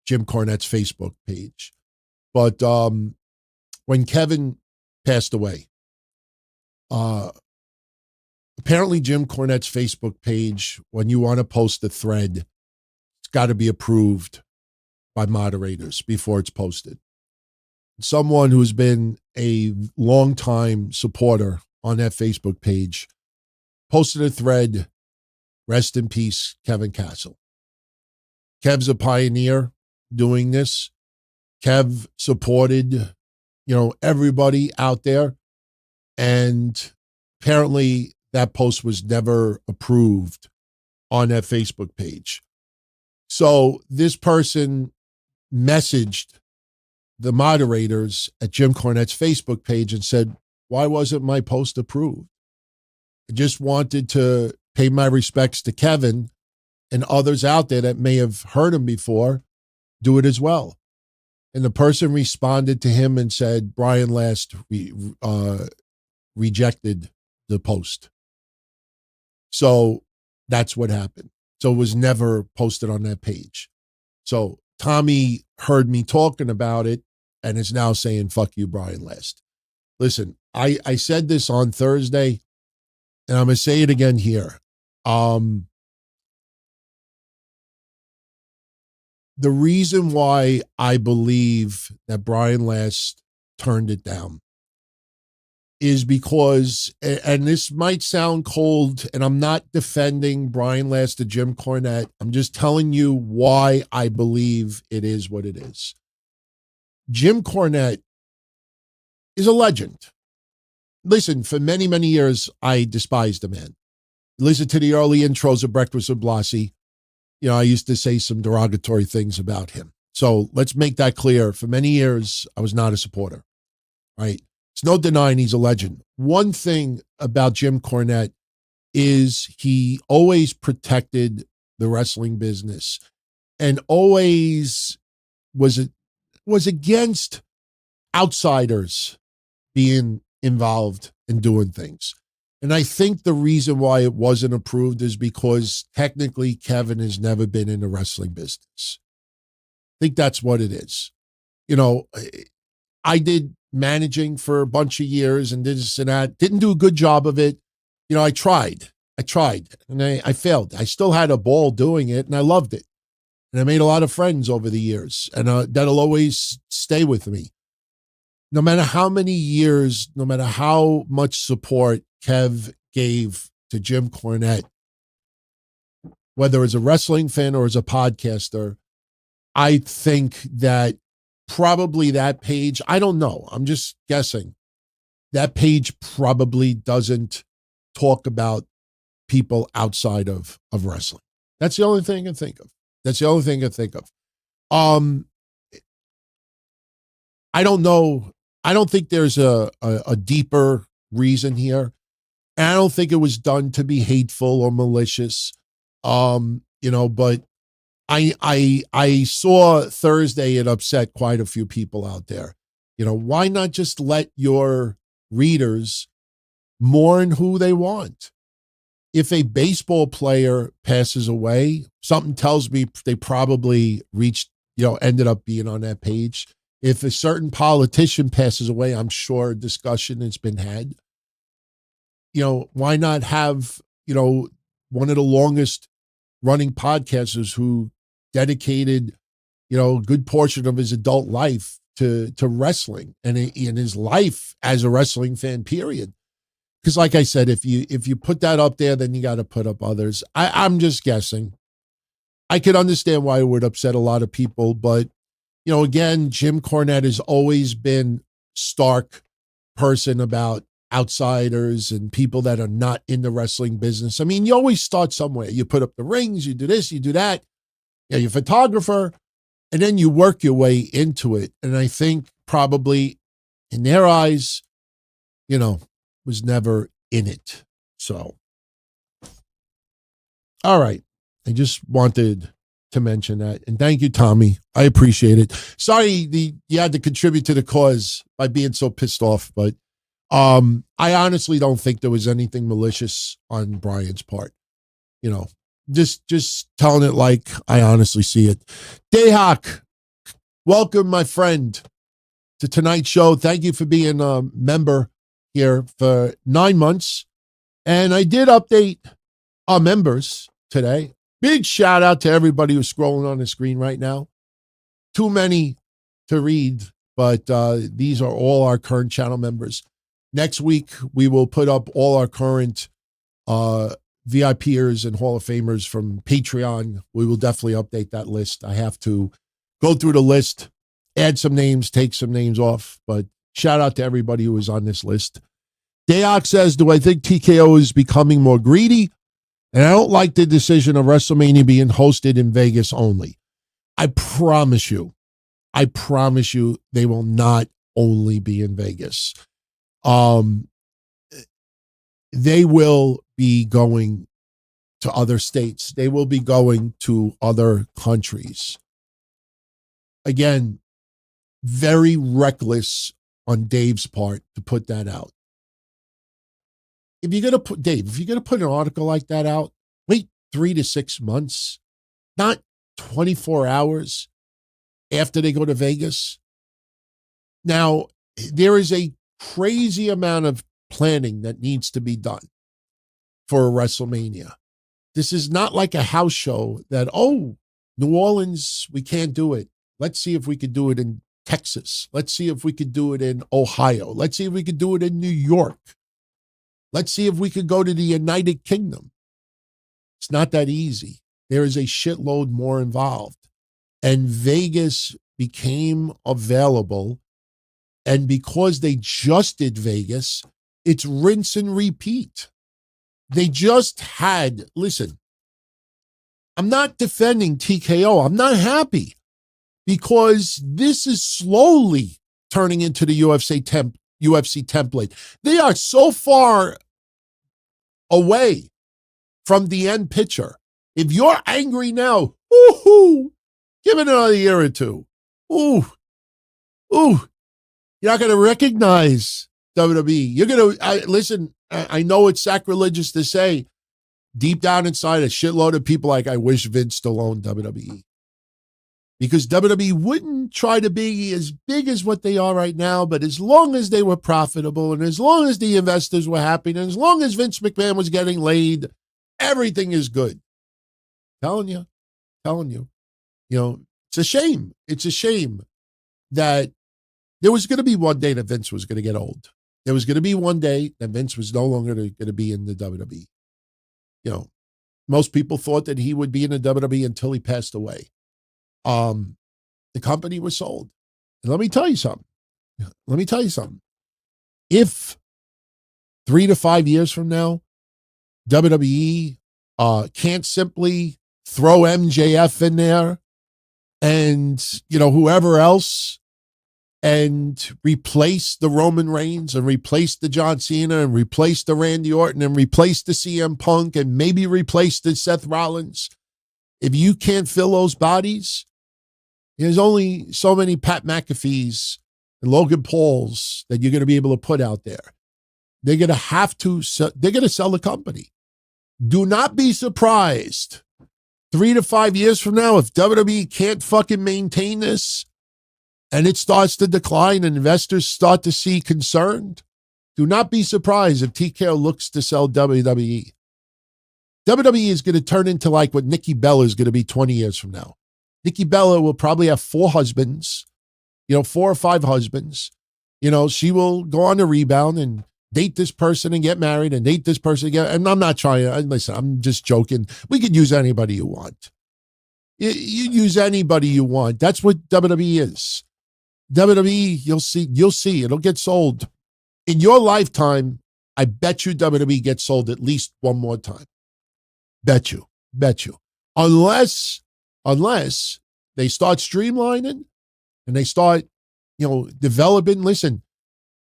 Speaker 4: Jim Cornette's Facebook page. But when Kevin passed away, apparently Jim Cornette's Facebook page, when you want to post a thread, it's got to be approved by moderators before it's posted. Someone who's been a longtime supporter on that Facebook page posted a thread, rest in peace, Kevin Castle. Kev's a pioneer doing this. Kev supported, everybody out there. And apparently that post was never approved on that Facebook page. So this person messaged the moderators at Jim Cornette's Facebook page and said, why wasn't my post approved? I just wanted to pay my respects to Kevin, and others out there that may have heard him before do it as well. And the person responded to him and said, Brian Last rejected the post. So that's what happened. So it was never posted on that page. So Tommy heard me talking about it and is now saying, fuck you, Brian Last. Listen, I said this on Thursday, and I'm going to say it again here. The reason why I believe that Brian Last turned it down is because, and this might sound cold, and I'm not defending Brian Last to Jim Cornette. I'm just telling you why I believe it is what it is. Jim Cornette is a legend. Listen, for many, many years, I despised the man. Listen to the early intros of Breakfast with Blassie. I used to say some derogatory things about him. So let's make that clear. For many years, I was not a supporter, right? It's no denying he's a legend. One thing about Jim Cornette is he always protected the wrestling business and always was against outsiders being involved in doing things. And I think the reason why it wasn't approved is because technically Kevin has never been in the wrestling business. I think that's what it is. I did managing for a bunch of years and this and that. Didn't do a good job of it. I tried and I failed. I still had a ball doing it and I loved it. And I made a lot of friends over the years, and that'll always stay with me. No matter how many years, no matter how much support Kev gave to Jim Cornette, whether as a wrestling fan or as a podcaster, I think that probably that page, I don't know, I'm just guessing, that page probably doesn't talk about people outside of wrestling. That's the only thing I can think of. I don't know. I don't think there's a deeper reason here. And I don't think it was done to be hateful or malicious. But I saw Thursday it upset quite a few people out there. Why not just let your readers mourn who they want? If a baseball player passes away, something tells me they probably ended up being on that page. If a certain politician passes away, I'm sure a discussion has been had. Why not have, one of the longest running podcasters who dedicated, a good portion of his adult life to wrestling and in his life as a wrestling fan, period. Because like I said, if you put that up there, then you got to put up others. I'm just guessing. I could understand why it would upset a lot of people, but again, Jim Cornette has always been stark person about outsiders and people that are not in the wrestling business. I mean, you always start somewhere. You put up the rings, you do this, you do that. You're a photographer, and then you work your way into it. And I think probably in their eyes, was never in it. So, all right. I just wanted to mention that. And thank you, Tommy. I appreciate it. Sorry you had to contribute to the cause by being so pissed off, but I honestly don't think there was anything malicious on Brian's part. Just telling it like I honestly see it. Dayhawk, welcome, my friend, to tonight's show. Thank you for being a member here for 9 months. And I did update our members today. Big shout out to everybody who's scrolling on the screen right now. Too many to read, but these are all our current channel members. Next week, we will put up all our current VIPers and Hall of Famers from Patreon. We will definitely update that list. I have to go through the list, add some names, take some names off, but shout out to everybody who is on this list. Dayoc says, do I think TKO is becoming more greedy? And I don't like the decision of WrestleMania being hosted in Vegas only. I promise you, they will not only be in Vegas. They will be going to other states. They will be going to other countries. Again, very reckless on Dave's part to put that out. If you're going to put an article like that out, wait 3 to 6 months, not 24 hours after they go to Vegas. Now, there is a crazy amount of planning that needs to be done for a WrestleMania. This is not like a house show that, New Orleans, we can't do it. Let's see if we could do it in Texas. Let's see if we could do it in Ohio. Let's see if we could do it in New York. Let's see if we could go to the United Kingdom. It's not that easy. There is a shitload more involved. And Vegas became available. And because they just did Vegas, it's rinse and repeat. They just had, listen, I'm not defending TKO. I'm not happy because this is slowly turning into the UFC template. They are so far away from the end picture. If you're angry now, give it another year or two. You're not going to recognize WWE. You're going to, listen, I know it's sacrilegious to say, deep down inside, a shitload of people like, I wish Vince still owned WWE. Because WWE wouldn't try to be as big as what they are right now, but as long as they were profitable and as long as the investors were happy and as long as Vince McMahon was getting laid, everything is good. Telling you. It's a shame. It's a shame that there was going to be one day that Vince was going to get old. There was going to be one day that Vince was no longer going to be in the WWE. Most people thought that he would be in the WWE until he passed away. The company was sold. And let me tell you something. If 3 to 5 years from now, WWE can't simply throw MJF in there and, whoever else and replace the Roman Reigns and replace the John Cena and replace the Randy Orton and replace the CM Punk and maybe replace the Seth Rollins. if you can't fill those bodies, there's only so many Pat McAfees and Logan Pauls that you're going to be able to put out there. They're going to have to, they're going to sell the company. Do not be surprised 3 to 5 years from now if WWE can't fucking maintain this and it starts to decline and investors start to see concerned. Do not be surprised if TKO looks to sell WWE. WWE is going to turn into like what Nikki Bella is going to be 20 years from now. Nikki Bella will probably have 4 husbands, 4 or 5 husbands. She will go on the rebound and date this person and get married and date this person again. And I'm not trying to, listen, I'm just joking. We could use anybody you want. You use anybody you want. That's what WWE is. WWE, you'll see. It'll get sold. In your lifetime, I bet you WWE gets sold at least one more time. Bet you. Unless they start streamlining and they start, developing. Listen,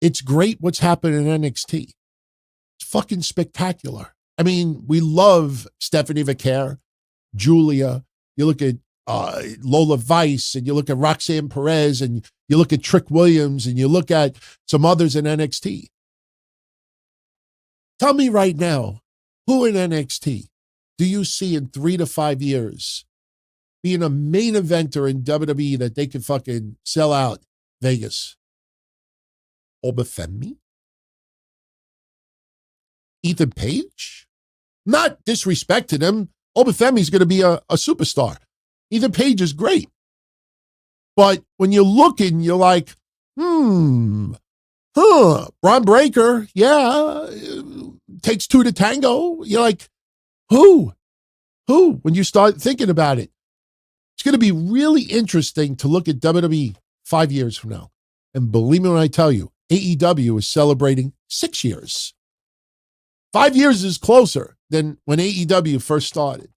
Speaker 4: it's great what's happening in NXT. It's fucking spectacular. I mean, we love Stephanie Vaquer, Julia. You look at Lola Vice, and you look at Roxanne Perez, and you look at Trick Williams, and you look at some others in NXT. Tell me right now, who in NXT do you see in 3 to 5 years being a main eventer in WWE that they can fucking sell out Vegas? Obafemi? Ethan Page? Not disrespect to them. Obafemi's going to be a superstar. Ethan Page is great. But when you're looking, you're like, Braun Breaker, yeah, takes 2 to tango. You're like, who? When you start thinking about it. It's going to be really interesting to look at WWE 5 years from now. And believe me when I tell you, AEW is celebrating 6 years. 5 years is closer than when AEW first started.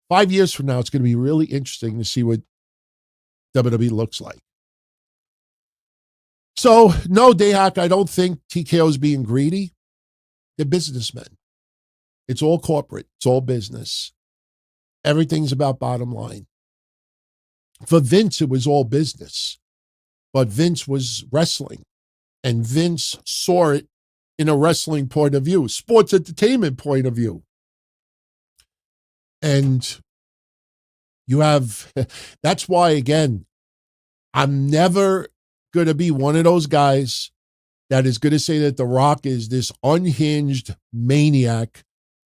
Speaker 4: 5 years from now, it's going to be really interesting to see what WWE looks like. So, no, Dayhawk, I don't think TKO is being greedy. They're businessmen. It's all corporate. It's all business. Everything's about bottom line. For Vince, it was all business. But Vince was wrestling. And Vince saw it in a wrestling point of view, sports entertainment point of view. And you have, that's why, again, I'm never going to be one of those guys that is going to say that The Rock is this unhinged maniac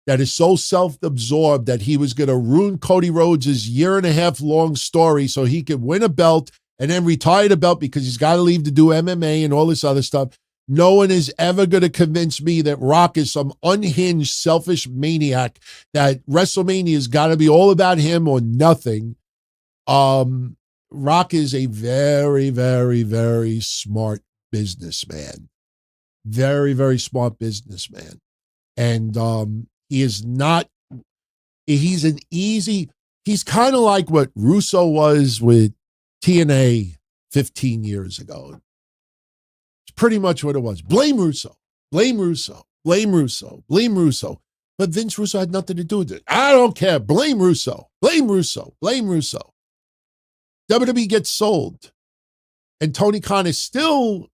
Speaker 4: that is so self-absorbed that he was going to ruin Cody Rhodes' 1.5 year long story so he could win a belt and then retire the belt because he's got to leave to do MMA and all this other stuff. No one is ever going to convince me that Rock is some unhinged, selfish maniac, that WrestleMania has got to be all about him or nothing. Rock is a very, very, very smart businessman. Very, very smart businessman. And he is not, he's kind of like what Russo was with TNA 15 years ago. Pretty much what it was. Blame Russo. But Vince Russo had nothing to do with it. I don't care. Blame Russo. WWE gets sold. And Tony Khan is still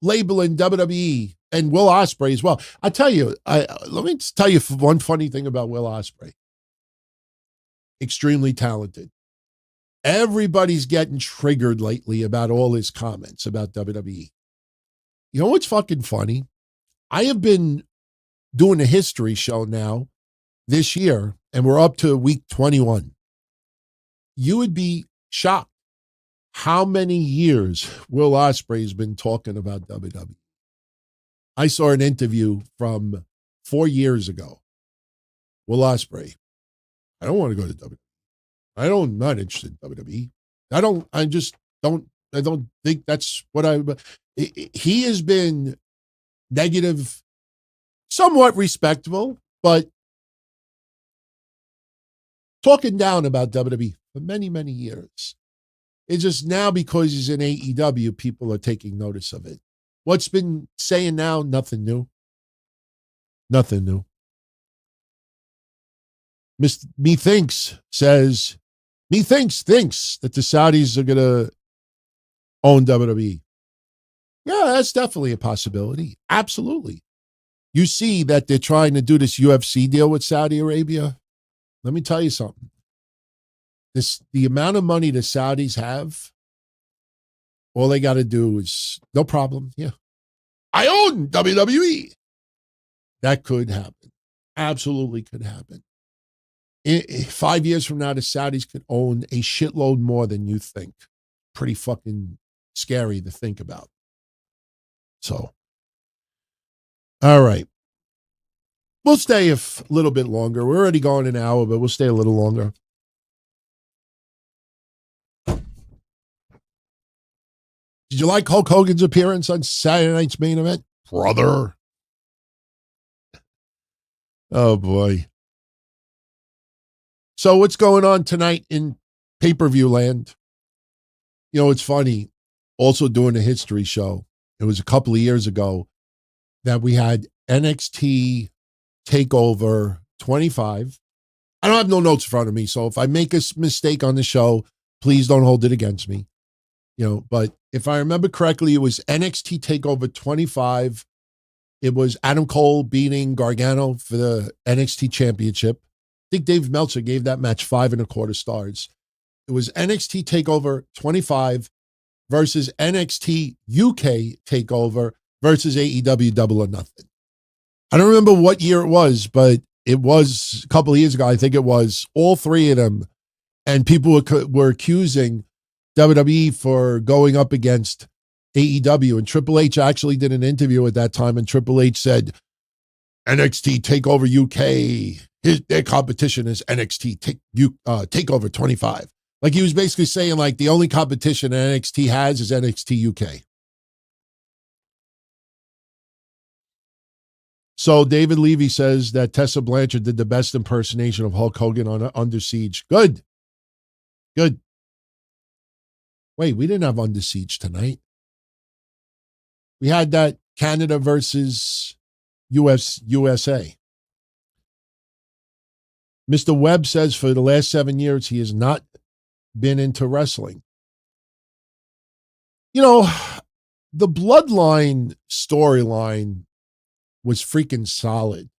Speaker 4: labeling WWE and Will Ospreay as well. I tell you, let me just tell you one funny thing about Will Ospreay. Extremely talented. Everybody's getting triggered lately about all his comments about WWE. You know what's fucking funny? I have been doing a history show now this year, and we're up to week 21. You would be shocked how many years Will Ospreay has been talking about WWE. I saw an interview from 4 years ago. Will Ospreay, I don't want to go to WWE. I'm not interested in WWE. I don't think that's what he has been negative, somewhat respectable, but talking down about WWE for many, many years. It's just now because he's in AEW, people are taking notice of it. What's been saying now, nothing new. Methinks says, Methinks thinks that the Saudis are going to own WWE. Yeah, that's definitely a possibility. Absolutely. You see that they're trying to do this UFC deal with Saudi Arabia. Let me tell you something. The amount of money the Saudis have, all they got to do is, no problem. Yeah. I own WWE. That could happen. Absolutely could happen. 5 years from now, the Saudis could own a shitload more than you think. Pretty fucking scary to think about. So, all right. We'll stay a little bit longer. We're already going an hour, but we'll stay a little longer. Did you like Hulk Hogan's appearance on Saturday night's main event? Brother. Oh, boy. So what's going on tonight in pay-per-view land? You know, it's funny. Also doing a history show. It was a couple of years ago that we had NXT TakeOver 25. I don't have no notes in front of me, so if I make a mistake on the show, please don't hold it against me. You know, but if I remember correctly, it was NXT TakeOver 25. It was Adam Cole beating Gargano for the NXT Championship. I think Dave Meltzer gave that match 5.25 stars. It was NXT TakeOver 25 versus NXT UK TakeOver versus AEW Double or Nothing. I don't remember what year it was, but it was a couple of years ago. I think it was all three of them. And people were accusing WWE for going up against AEW. And Triple H actually did an interview at that time. And Triple H said, NXT TakeOver UK, their competition is NXT TakeOver 25. Like he was basically saying, like, the only competition NXT has is NXT UK. So David Levy says that Tessa Blanchard did the best impersonation of Hulk Hogan on Under Siege. Good. Good. Wait, we didn't have Under Siege tonight. We had that Canada versus USA. Mr. Webb says for the last 7 years, he has not been into wrestling. You know, the Bloodline storyline was freaking solid.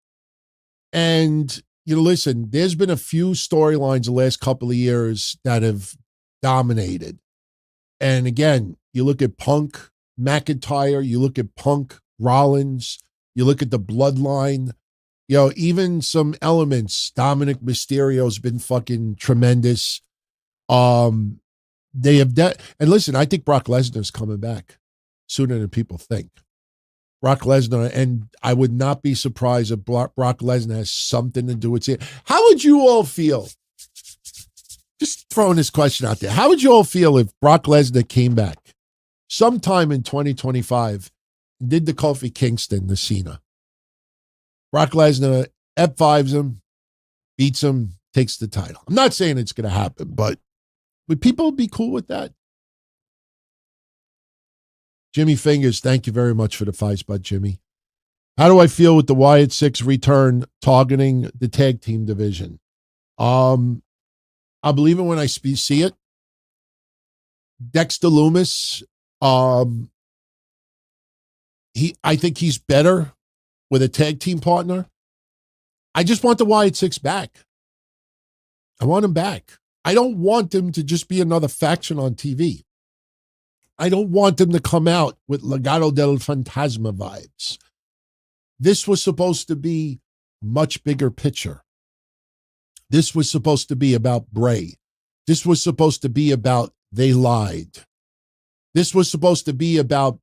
Speaker 4: And, you know, listen, there's been a few storylines the last couple of years that have dominated. And again, you look at Punk, McIntyre, you look at Punk, Rollins, you look at the Bloodline, you know, even some elements. Dominic Mysterio's been fucking tremendous. They have and listen, I think Brock Lesnar's coming back sooner than people think. Brock Lesnar, and I would not be surprised if Brock Lesnar has something to do with it. How would you all feel? Just throwing this question out there. How would you all feel if Brock Lesnar came back sometime in 2025 and did the Kofi Kingston, the Cena? Brock Lesnar F5s him, beats him, takes the title. I'm not saying it's going to happen, but would people be cool with that? Jimmy Fingers, thank you very much for the 5 spot, Jimmy. How do I feel with the Wyatt 6 return targeting the tag team division? I'll believe it when I see it. Dexter Lumis, I think he's better with a tag team partner. I just want the Wyatt 6 back. I want him back. I don't want him to just be another faction on TV. I don't want them to come out with Legado del Fantasma vibes. This was supposed to be much bigger picture. This was supposed to be about Bray. This was supposed to be about they lied. This was supposed to be about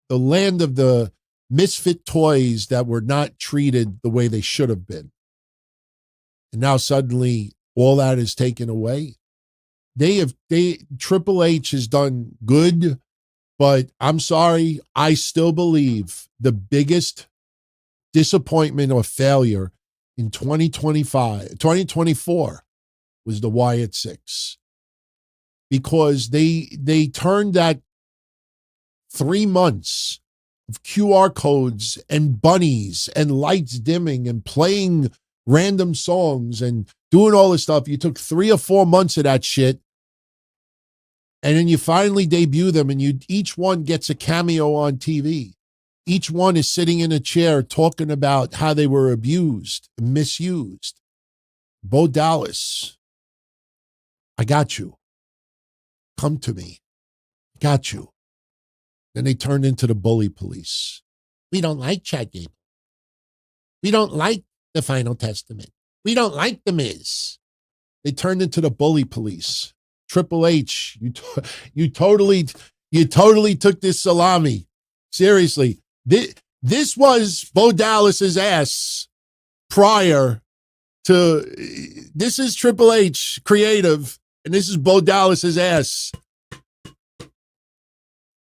Speaker 4: the land of the misfit toys that were not treated the way they should have been. And now suddenly all that is taken away. Triple H has done good, but I'm sorry, I still believe the biggest disappointment or failure in 2024 was the Wyatt 6. Because they turned that 3 months of QR codes and bunnies and lights dimming and playing random songs and doing all this stuff. You took 3 or 4 months of that shit. And then you finally debut them, and each one gets a cameo on TV. Each one is sitting in a chair talking about how they were abused, misused. Bo Dallas, I got you. Come to me. Got you. Then they turned into the bully police. We don't like Chad Gable. We don't like the Final Testament. We don't like the Miz. They turned into the bully police. Triple H, you totally took this salami. Seriously, this was Bo Dallas's ass prior to. This is Triple H creative, and this is Bo Dallas's ass.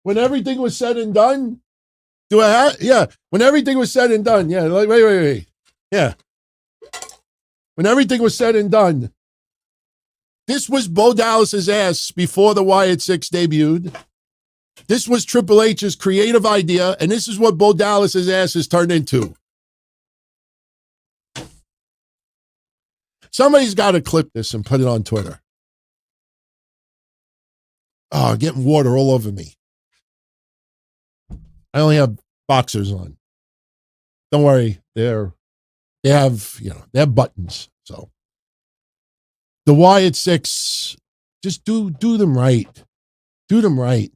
Speaker 4: When everything was said and done, yeah. When everything was said and done, yeah. Like, wait. Yeah. When everything was said and done, this was Bo Dallas's ass before the Wyatt Six debuted. This was Triple H's creative idea, and this is what Bo Dallas's ass has turned into. Somebody's got to clip this and put it on Twitter. Oh, getting water all over me. I only have boxers on. Don't worry, they have buttons. So the Wyatt Six, just do them right. Do them right.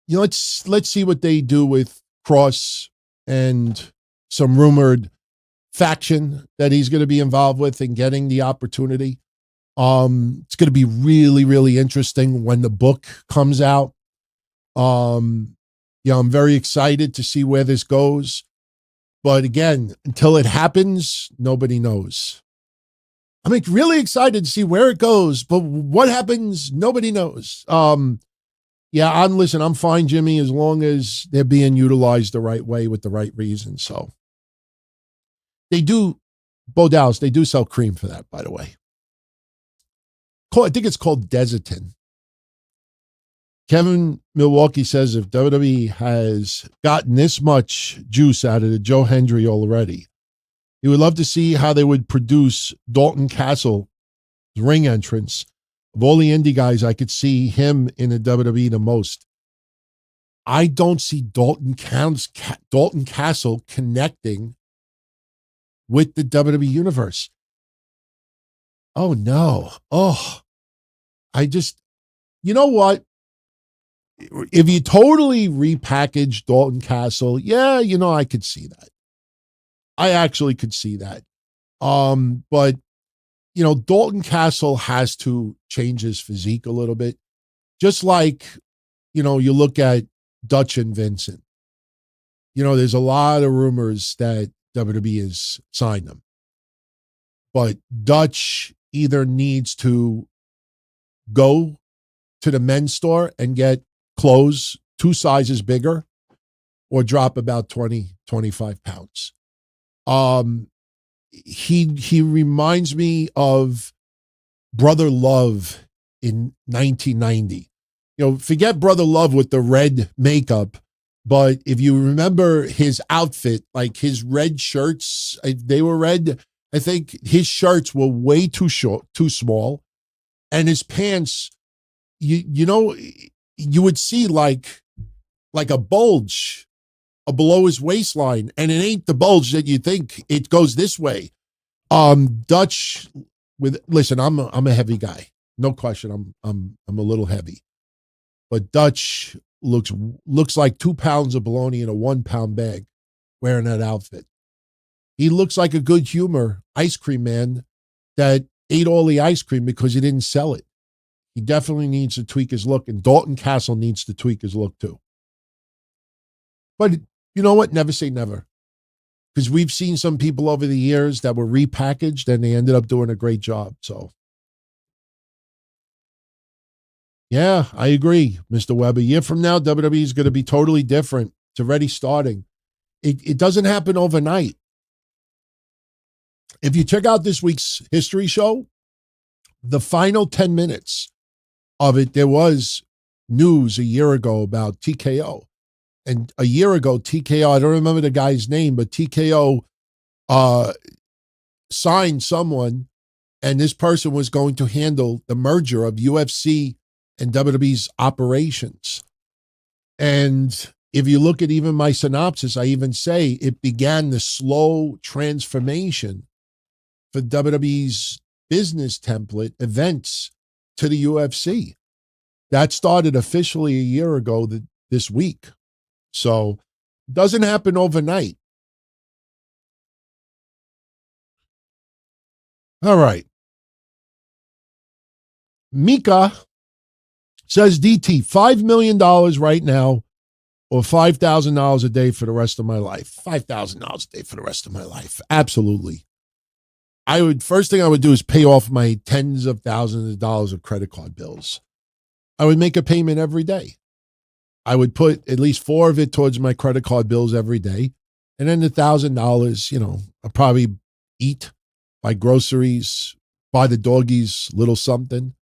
Speaker 4: Let's see what they do with Cross and some rumored faction that he's going to be involved with and getting the opportunity. It's going to be really, really interesting when the book comes out. I'm very excited to see where this goes. But again, until it happens, nobody knows. I'm really excited to see where it goes, but what happens, nobody knows. I'm fine, Jimmy, as long as they're being utilized the right way with the right reasons. So they do, Bo Dallas, they do sell cream for that, by the way. I think it's called Desitin. Kevin Milwaukee says if WWE has gotten this much juice out of the Joe Hendry already, he would love to see how they would produce Dalton Castle's ring entrance. Of all the indie guys, I could see him in the WWE the most. I don't see Dalton Castle connecting with the WWE universe. Oh, no. Oh, you know what? If you totally repackage Dalton Castle, yeah, I could see that. I actually could see that. But, Dalton Castle has to change his physique a little bit. Just like, you look at Dutch and Vincent. There's a lot of rumors that WWE has signed them. But Dutch either needs to go to the men's store and get clothes 2 sizes bigger or drop about 20, 25 pounds. He reminds me of Brother Love in 1990. Forget Brother Love with the red makeup, but if you remember his outfit, like his red shirts, they were red. I think his shirts were way too short, too small, and his pants, you would see like a bulge below his waistline, and it ain't the bulge that you think. It goes this way. Dutch listen, I'm a heavy guy, no question. I'm a little heavy, but Dutch looks like 2 pounds of bologna in a 1 pound bag wearing that outfit. He looks like a good humor ice cream man that ate all the ice cream because he didn't sell it. He definitely needs to tweak his look, and Dalton Castle needs to tweak his look too. But you know what? Never say never. Because we've seen some people over the years that were repackaged and they ended up doing a great job. So, yeah, I agree, Mr. Webb. A year from now, WWE is going to be totally different. It's already starting. It doesn't happen overnight. If you check out this week's history show, the final 10 minutes of it, there was news a year ago about TKO. And a year ago, TKO, I don't remember the guy's name, but TKO signed someone And this person was going to handle the merger of UFC and WWE's operations. And if you look at even my synopsis, I even say it began the slow transformation for WWE's business template events to the UFC. That started officially a year ago this week. So it doesn't happen overnight. All right. Mika says, DT, $5 million right now or $5,000 a day for the rest of my life. $5,000 a day for the rest of my life. Absolutely. First thing I would do is pay off my tens of thousands of dollars of credit card bills. I would make a payment every day. I would put at least 4 of it towards my credit card bills every day. And then the $1,000, I'll probably eat, buy groceries, buy the doggies little something,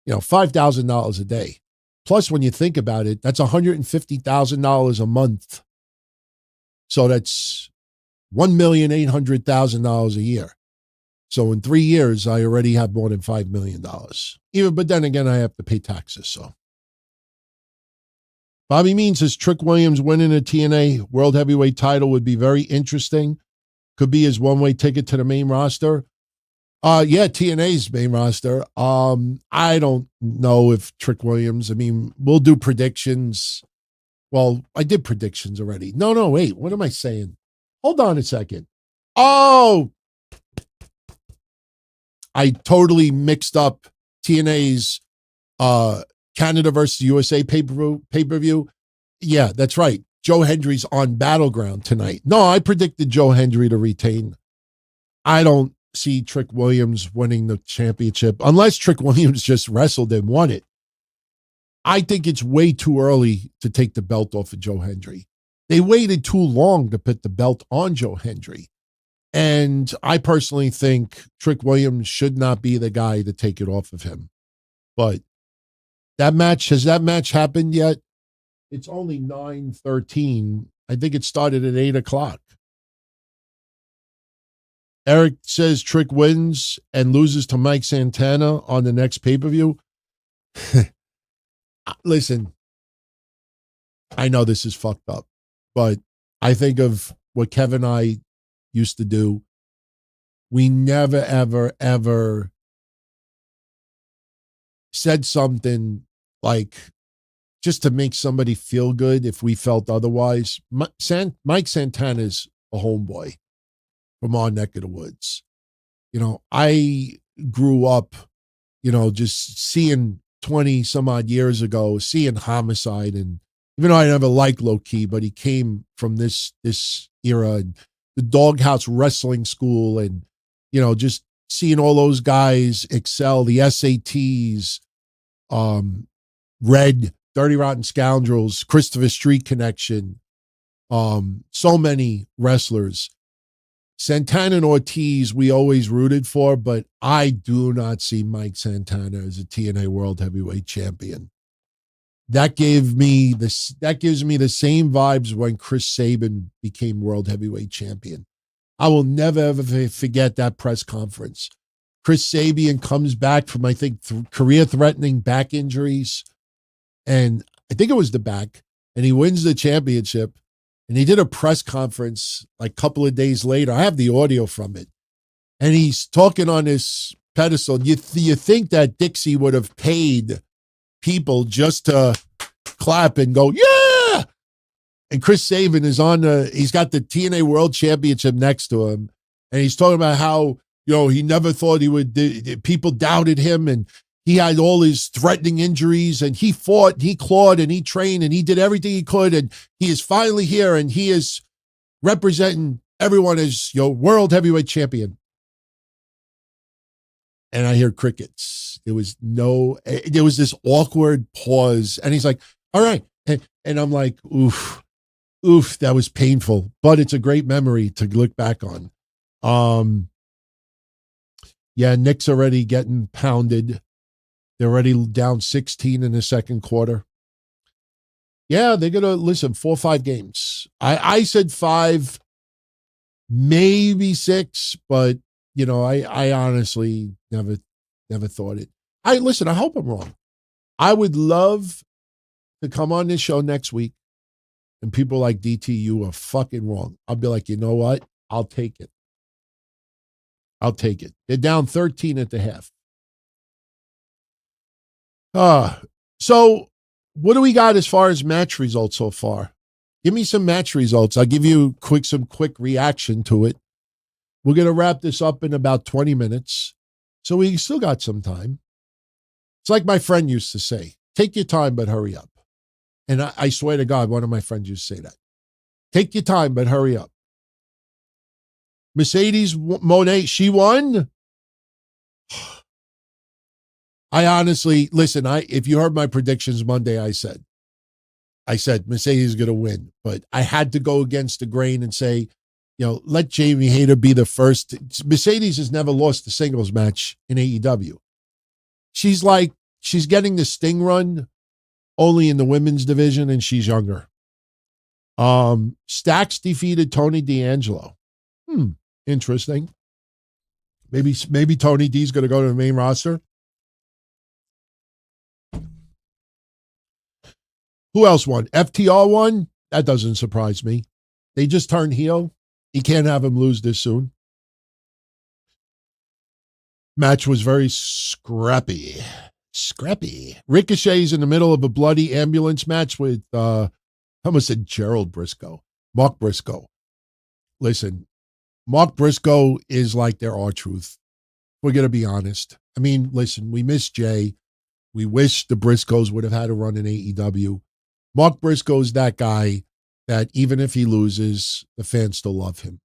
Speaker 4: $5,000 a day. Plus, when you think about it, that's $150,000 a month. So that's $1,800,000 a year. So in 3 years, I already have more than $5 million. But then again, I have to pay taxes. So Bobby Mean says Trick Williams winning a TNA World Heavyweight title would be very interesting. Could be his one-way ticket to the main roster. Yeah, TNA's main roster. I don't know if Trick Williams, we'll do predictions. Well, I did predictions already. No, wait, what am I saying? Hold on a second. Oh, I totally mixed up TNA's Canada versus USA pay-per-view. Yeah, that's right. Joe Hendry's on Battleground tonight. No, I predicted Joe Hendry to retain. I don't see Trick Williams winning the championship unless Trick Williams just wrestled and won it. I think it's way too early to take the belt off of Joe Hendry. They waited too long to put the belt on Joe Hendry. And I personally think Trick Williams should not be the guy to take it off of him. But has that match happened yet? It's only 9:13. I think it started at 8 o'clock. Eric says Trick wins and loses to Mike Santana on the next pay-per-view. Listen, I know this is fucked up, but I think of what Kevin and I used to do. We never, ever, ever said something like just to make somebody feel good if we felt otherwise. Mike Santana's a homeboy from our neck of the woods. I grew up, just seeing 20 some odd years ago, seeing Homicide, and even though I never liked Low Key, but he came from this era, and the Doghouse Wrestling School, and just seeing all those guys excel, the SATs, Red, Dirty Rotten Scoundrels, Christopher Street Connection, so many wrestlers. Santana and Ortiz, we always rooted for, but I do not see Mike Santana as a TNA World Heavyweight Champion. That gives me the same vibes when Chris Sabin became World Heavyweight Champion. I will never, ever forget that press conference. Chris Sabin comes back from, I think, career-threatening back injuries, and I think it was the back, and he wins the championship. And he did a press conference like a couple of days later. I have the audio from it. And he's talking on this pedestal. You think that Dixie would have paid people just to clap and go, yeah! And Chris Sabin is he's got the TNA World Championship next to him. And he's talking about how, he never thought he would, people doubted him, and he had all his threatening injuries, and he fought, and he clawed, and he trained, and he did everything he could, and he is finally here, and he is representing everyone as World Heavyweight Champion. And I hear crickets. There was this awkward pause, and he's like, all right. And I'm like, oof, that was painful, but it's a great memory to look back on. Yeah, Nick's already getting pounded. They're already down 16 in the second quarter. Yeah, they're going to, listen, 4 or 5 games. I said 5, maybe 6, but I honestly never thought it. I hope I'm wrong. I would love to come on this show next week and people like DT, you are fucking wrong. I'll be like, you know what? I'll take it. They're down 13 at the half. So what do we got as far as match results so far? Give me some match results. I'll give you some quick reaction to it. We're going to wrap this up in about 20 minutes. So we still got some time. It's like my friend used to say, take your time, but hurry up. And I swear to God, one of my friends used to say that. Take your time, but hurry up. Mercedes Moné, she won. I honestly, listen, if you heard my predictions Monday, I said Mercedes is going to win. But I had to go against the grain and say, let Jamie Hayter be the first. Mercedes has never lost a singles match in AEW. She's getting the Sting run only in the women's division, and she's younger. Stax defeated Tony D'Angelo. Interesting. Maybe Tony D's going to go to the main roster. Who else won? FTR won? That doesn't surprise me. They just turned heel. You can't have him lose this soon. Match was very scrappy. Ricochet's in the middle of a bloody ambulance match with, I almost said Gerald Briscoe. Mark Briscoe. Listen, Mark Briscoe is like their R-Truth. We're going to be honest. I mean, listen, we miss Jay. We wish the Briscoes would have had a run in AEW. Mark Briscoe is that guy that even if he loses, the fans still love him.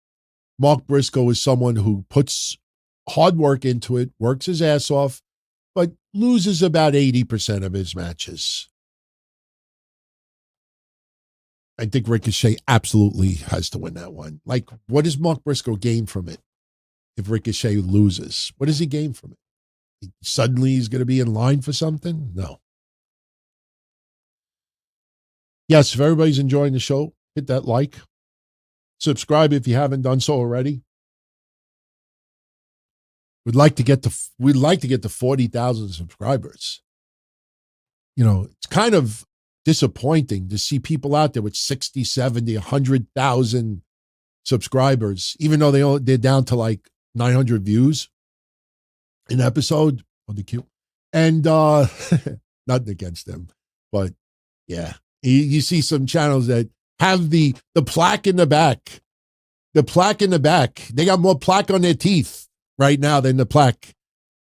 Speaker 4: Mark Briscoe is someone who puts hard work into it, works his ass off, but loses about 80% of his matches. I think Ricochet absolutely has to win that one. Like, what does Mark Briscoe gain from it if Ricochet loses? What does he gain from it? Suddenly he's going to be in line for something? No. Yes, if everybody's enjoying the show, hit that like. Subscribe if you haven't done so already. We'd like to get to 40,000 subscribers. It's kind of disappointing to see people out there with 60, 70, 100,000 subscribers, even though they're down to like 900 views an episode on the queue. And nothing against them, but yeah, you see some channels that have the plaque in the back. The plaque in the back. They got more plaque on their teeth right now than the plaque.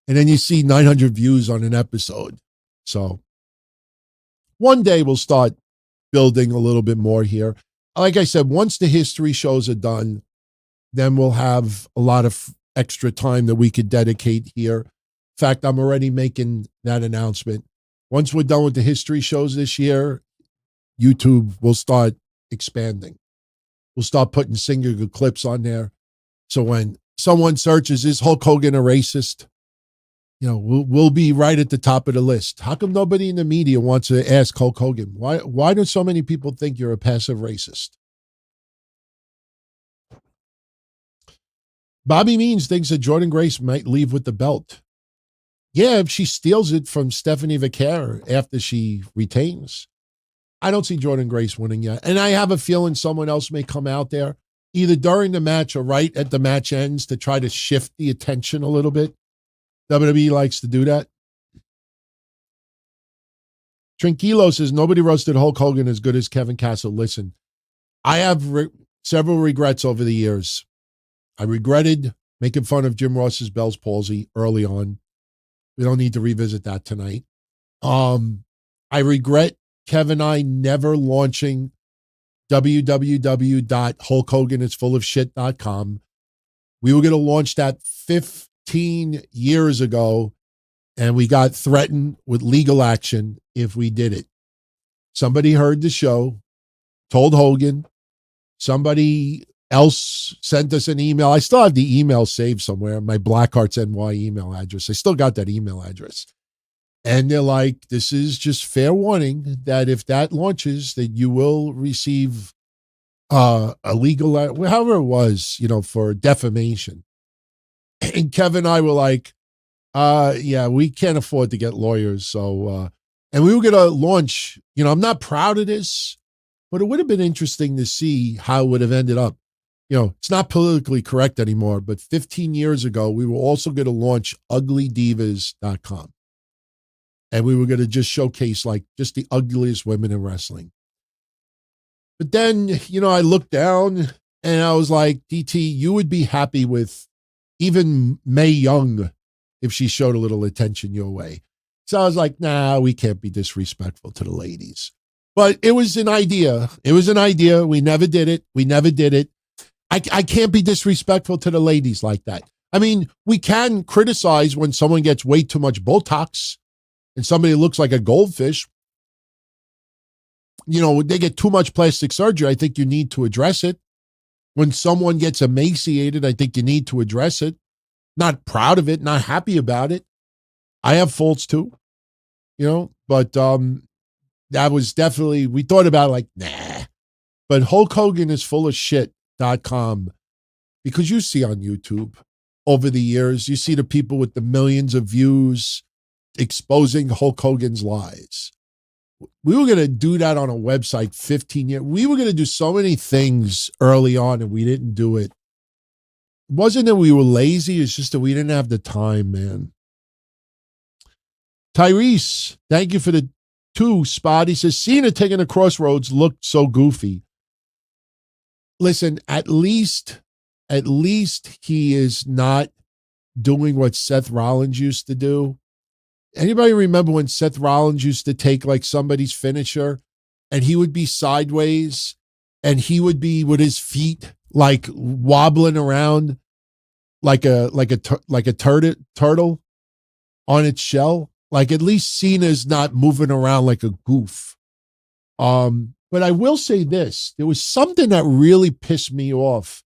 Speaker 4: And then you see 900 views on an episode. So one day we'll start building a little bit more here. Like I said, once the history shows are done, then we'll have a lot of extra time that we could dedicate here. In fact, I'm already making that announcement. Once we're done with the history shows this year, YouTube will start expanding. We'll start putting singular clips on there. So when someone searches, is Hulk Hogan a racist? We'll be right at the top of the list. How come nobody in the media wants to ask Hulk Hogan? Why do so many people think you're a passive racist? Bobby Means thinks that Jordynne Grace might leave with the belt. Yeah, if she steals it from Stephanie Vaquer after she retains. I don't see Jordynne Grace winning yet. And I have a feeling someone else may come out there, either during the match or right at the match ends, to try to shift the attention a little bit. WWE likes to do that. Tranquilo says, nobody roasted Hulk Hogan as good as Kevin Castle. Listen, I have several regrets over the years. I regretted making fun of Jim Ross's Bell's palsy early on. We don't need to revisit that tonight. I regret Kevin and I never launching www.hulkhoganitsfullofshit.com. We were going to launch that 15 years ago, and we got threatened with legal action if we did it. Somebody heard the show, told Hogan. Somebody else sent us an email. I still have the email saved somewhere, my Blackhearts NY email address. I still got that email address. And they're like, this is just fair warning that if that launches, that you will receive a legal, however it was, for defamation. And Kevin and I were like, yeah, we can't afford to get lawyers. So, and we were going to launch, I'm not proud of this, but it would have been interesting to see how it would have ended up. It's not politically correct anymore, but 15 years ago, we were also going to launch uglydivas.com. And we were going to just showcase just the ugliest women in wrestling. But then, I looked down and I was like, DT, you would be happy with even Mae Young if she showed a little attention your way. So I was like, nah, we can't be disrespectful to the ladies. But it was an idea. It was an idea. We never did it. I can't be disrespectful to the ladies like that. I mean, we can criticize when someone gets way too much Botox and somebody looks like a goldfish. They get too much plastic surgery. I think you need to address it. When someone gets emaciated, I think you need to address it. Not proud of it, not happy about it. I have faults too, but that was definitely, we thought about it like, nah. But Hulk Hogan is full of shit.com, because you see on YouTube over the years, you see the people with the millions of views exposing Hulk Hogan's lies. We were going to do that on a website 15 years. We were going to do so many things early on and we didn't do it. It wasn't that we were lazy. It's just that we didn't have the time, man. Tyrese, thank you for the 2 spot. He says, Cena taking the Crossroads looked so goofy. Listen, at least he is not doing what Seth Rollins used to do. Anybody remember when Seth Rollins used to take somebody's finisher and he would be sideways and he would be with his feet wobbling around like a turtle on its shell? At least Cena's not moving around like a goof. But I will say this. There was something that really pissed me off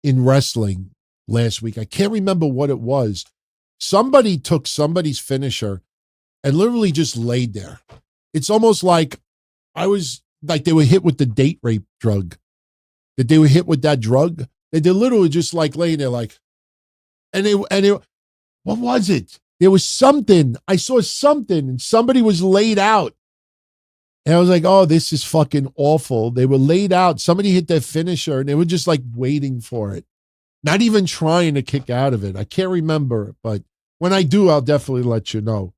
Speaker 4: in wrestling last week. I can't remember what it was. Somebody took somebody's finisher and literally just laid there. It's almost like they were hit with the date rape drug. That they were hit with that drug. They literally just laying there and they, what was it? There was something. I saw something and somebody was laid out. And I was like, oh, this is fucking awful. They were laid out. Somebody hit their finisher and they were just waiting for it. Not even trying to kick out of it. I can't remember, but when I do, I'll definitely let you know.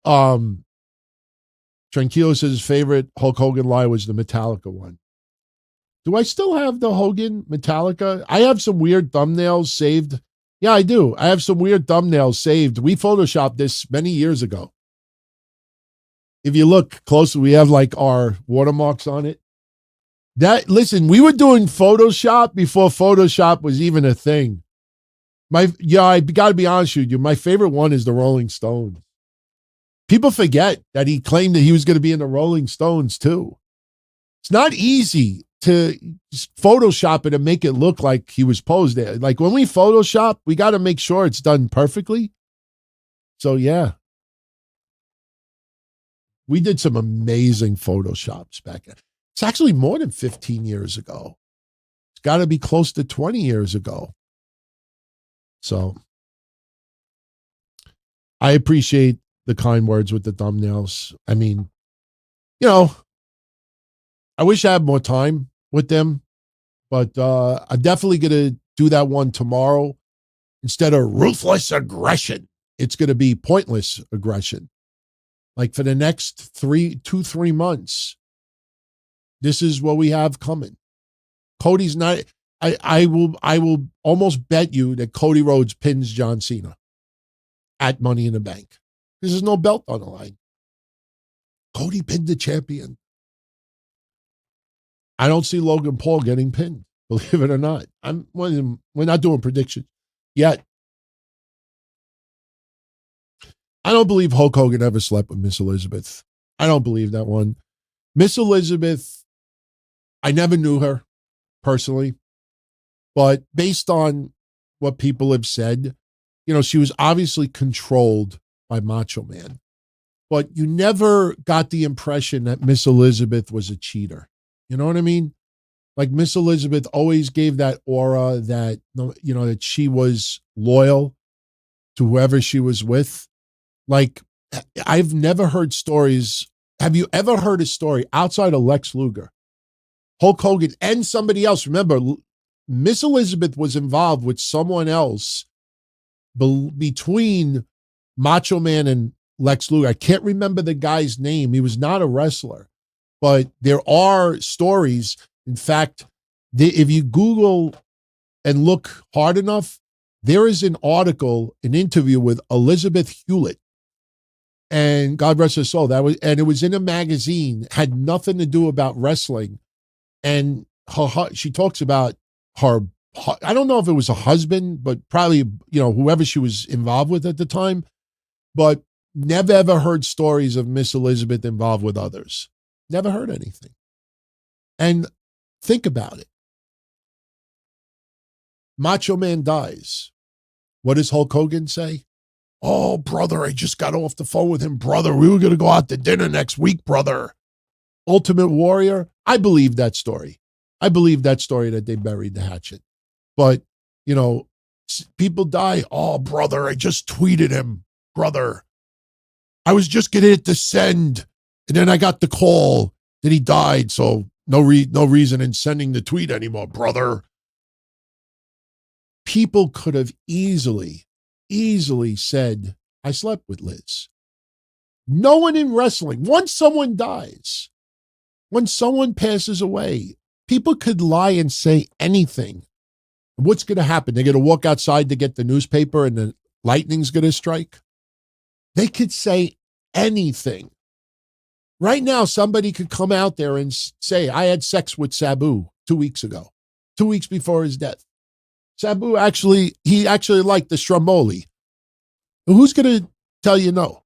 Speaker 4: Tranquilo says his favorite Hulk Hogan lie was the Metallica one. Do I still have the Hogan Metallica? I have some weird thumbnails saved. Yeah, I do. I have some weird thumbnails saved. We photoshopped this many years ago. If you look closely, we have our watermarks on it. Listen, we were doing Photoshop before Photoshop was even a thing. I got to be honest with you. My favorite one is the Rolling Stones. People forget that he claimed that he was going to be in the Rolling Stones too. It's not easy to Photoshop it and make it look like he was posed there. When we Photoshop, we got to make sure it's done perfectly. So yeah. We did some amazing Photoshops back then. It's actually more than 15 years ago. It's got to be close to 20 years ago. So I appreciate the kind words with the thumbnails. I mean, I wish I had more time with them, but I'm definitely going to do that one tomorrow. Instead of ruthless aggression, it's going to be pointless aggression. For the next 3 months, this is what we have coming. Cody's not. I will almost bet you that Cody Rhodes pins John Cena at Money in the Bank. There's no belt on the line. Cody pinned the champion. I don't see Logan Paul getting pinned, believe it or not. We're not doing predictions yet. I don't believe Hulk Hogan ever slept with Miss Elizabeth. I don't believe that one. Miss Elizabeth, I never knew her personally, but based on what people have said, she was obviously controlled by Macho Man, but you never got the impression that Miss Elizabeth was a cheater. You know what I mean? Like Miss Elizabeth always gave that aura that, that she was loyal to whoever she was with. Like, I've never heard stories. Have you ever heard a story outside of Lex Luger, Hulk Hogan, and somebody else? Remember, Miss Elizabeth was involved with someone else between Macho Man and Lex Luger. I can't remember the guy's name. He was not a wrestler, but there are stories. In fact, if you Google and look hard enough, there is an article, an interview with Elizabeth Hewlett, and God rest her soul. And it was in a magazine, had nothing to do about wrestling. And she talks about her, I don't know if it was a husband, but probably, whoever she was involved with at the time, but never ever heard stories of Miss Elizabeth involved with others. Never heard anything. And think about it. Macho Man dies. What does Hulk Hogan say? Oh, brother, I just got off the phone with him, brother. We were going to go out to dinner next week, brother. Ultimate Warrior, I believe that story. I believe that story that they buried the hatchet. But, people die. Oh, brother, I just tweeted him, brother. I was just going to hit the send, and then I got the call that he died, so no reason in sending the tweet anymore, brother. People could have easily said, I slept with Liz. No one in wrestling, once someone dies, when someone passes away, people could lie and say anything. What's going to happen? They're going to walk outside to get the newspaper and the lightning's going to strike? They could say anything. Right now, somebody could come out there and say, I had sex with Sabu 2 weeks ago, 2 weeks before his death. Sabu actually liked the Stromboli. Who's going to tell you no?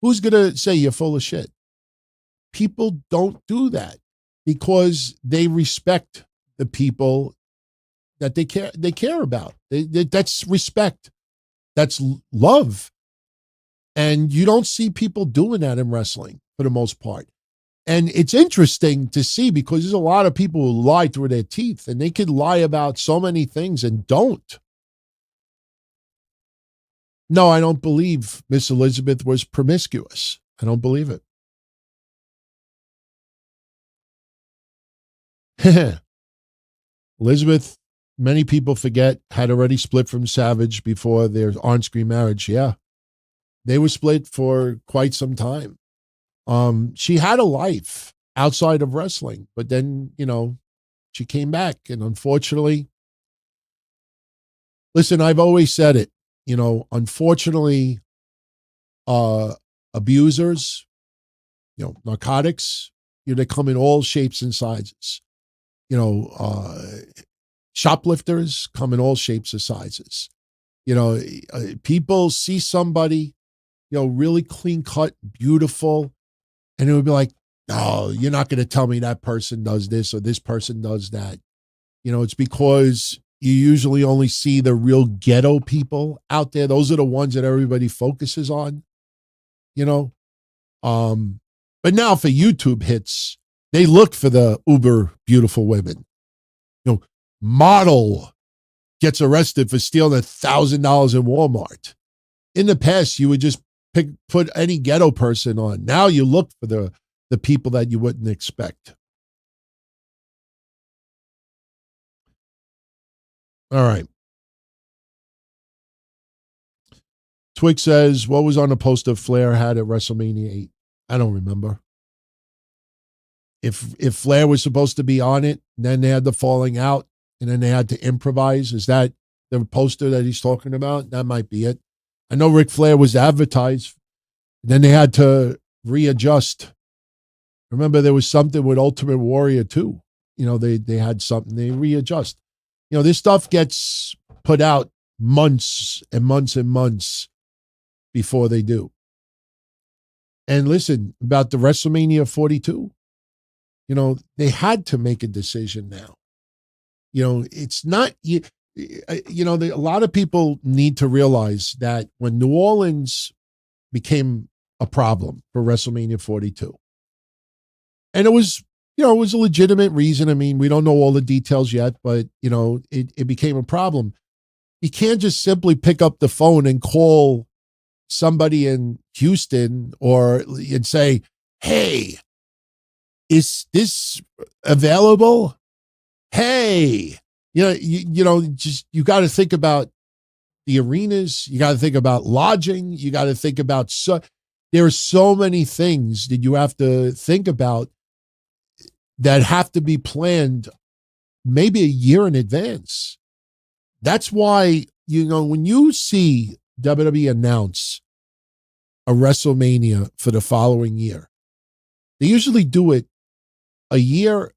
Speaker 4: Who's going to say you're full of shit? People don't do that because they respect the people that they care about. That's respect. That's love. And you don't see people doing that in wrestling for the most part. And it's interesting to see because there's a lot of people who lie through their teeth and they could lie about so many things and don't. No, I don't believe Miss Elizabeth was promiscuous. I don't believe it. Elizabeth, many people forget, had already split from Savage before their on-screen marriage. Yeah. They were split for quite some time. She had a life outside of wrestling, but then, she came back. And unfortunately, listen, I've always said it, unfortunately, abusers, narcotics, they come in all shapes and sizes. Shoplifters come in all shapes and sizes. People see somebody, really clean cut, beautiful, and it would be like, no, you're not going to tell me that person does this or this person does that. It's because you usually only see the real ghetto people out there. Those are the ones that everybody focuses on, But now for YouTube hits, they look for the uber beautiful women. Model gets arrested for stealing $1,000 in Walmart. In the past, you would just put any ghetto person on. Now you look for the people that you wouldn't expect. All right. Twig says, what was on the poster Flair had at WrestleMania 8? I don't remember. If Flair was supposed to be on it, then they had the falling out, and then they had to improvise. Is that the poster that he's talking about? That might be it. I know Ric Flair was advertised. Then they had to readjust. Remember, there was something with Ultimate Warrior too. They had something. They readjust. This stuff gets put out months and months and months before they do. And listen, about the WrestleMania 42, they had to make a decision now. It's not, a lot of people need to realize that when New Orleans became a problem for WrestleMania 42, and it was it was a legitimate reason. I mean, we don't know all the details yet, but, it became a problem. You can't just simply pick up the phone and call somebody in Houston and say, hey, is this available? Hey, just you got to think about the arenas. You got to think about lodging. You got to think about there are so many things that you have to think about that have to be planned maybe a year in advance. That's why, when you see WWE announce a WrestleMania for the following year, they usually do it a year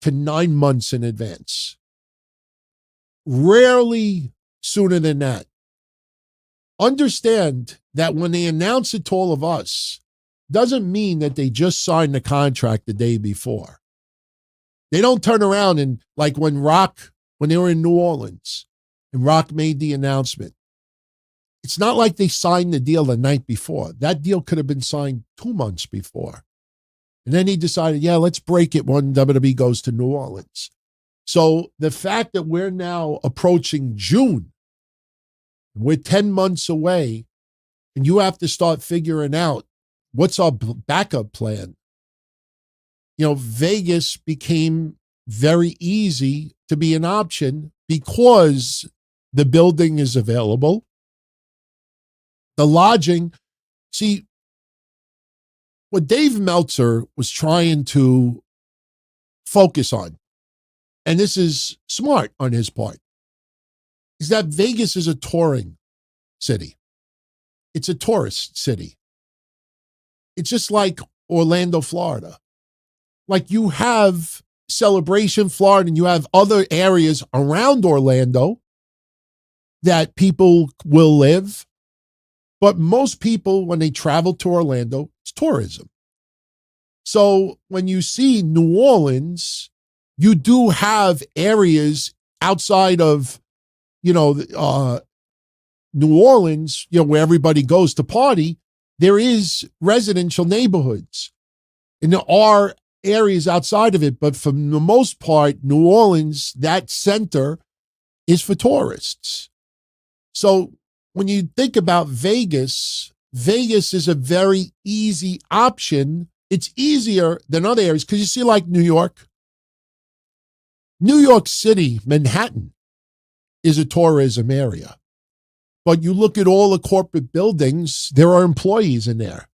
Speaker 4: to 9 months in advance. Rarely sooner than that. Understand that when they announce it to all of us, doesn't mean that they just signed the contract the day before. They don't turn around and, like when they were in New Orleans and Rock made the announcement, it's not like they signed the deal the night before. That deal could have been signed 2 months before. And then he decided, let's break it when WWE goes to New Orleans. So the fact that we're now approaching June, we're 10 months away, and you have to start figuring out what's our backup plan. Vegas became very easy to be an option because the building is available. The lodging, see, what Dave Meltzer was trying to focus on, and this is smart on his part, is that Vegas is a touring city. It's a tourist city. It's just like Orlando, Florida. Like you have Celebration, Florida, and you have other areas around Orlando that people will live. But most people, when they travel to Orlando, it's tourism. So when you see New Orleans, you do have areas outside of, New Orleans, where everybody goes to party. There is residential neighborhoods. And there are areas outside of it. But for the most part, New Orleans, that center is for tourists. So when you think about Vegas, Vegas is a very easy option. It's easier than other areas because you see like New York City, Manhattan is a tourism area. But you look at all the corporate buildings, there are employees in there.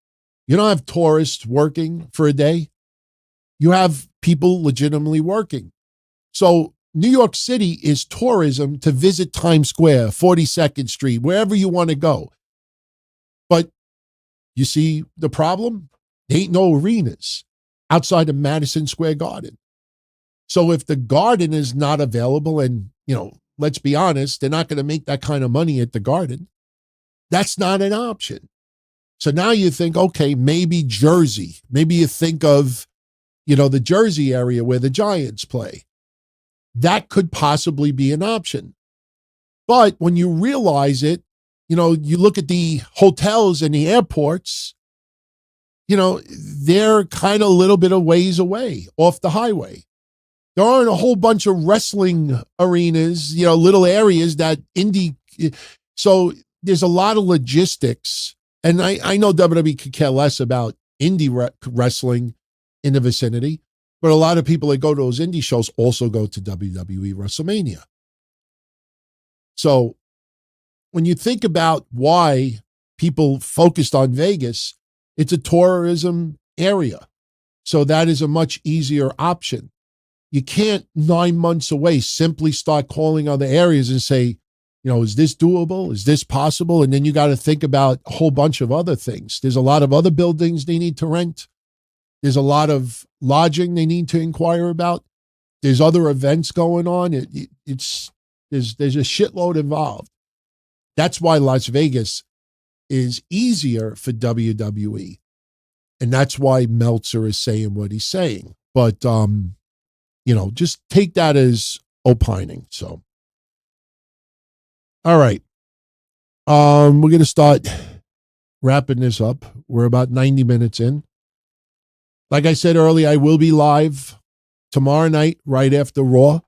Speaker 4: You don't have tourists working for a day. You have people legitimately working. So New York City is tourism to visit Times Square, 42nd Street, wherever you want to go. But you see the problem? There ain't no arenas outside of Madison Square Garden. So if the Garden is not available, and, let's be honest, they're not going to make that kind of money at the Garden, that's not an option. So now you think, okay, maybe Jersey. Maybe you think of, the Jersey area where the Giants play. That could possibly be an option. But when you realize it, you look at the hotels and the airports, they're kind of a little bit of ways away off the highway. There aren't a whole bunch of wrestling arenas, little areas that so there's a lot of logistics. And I know WWE could care less about indie wrestling in the vicinity, but a lot of people that go to those indie shows also go to WWE WrestleMania. So when you think about why people focused on Vegas, it's a tourism area. So that is a much easier option. You can't 9 months away simply start calling other areas and say, is this doable? Is this possible? And then you got to think about a whole bunch of other things. There's a lot of other buildings they need to rent. There's a lot of lodging they need to inquire about. There's other events going on. There's a shitload involved. That's why Las Vegas is easier for WWE. And that's why Meltzer is saying what he's saying. But, just take that as opining. So, all right. We're going to start wrapping this up. We're about 90 minutes in. Like I said earlier, I will be live tomorrow night right after Raw.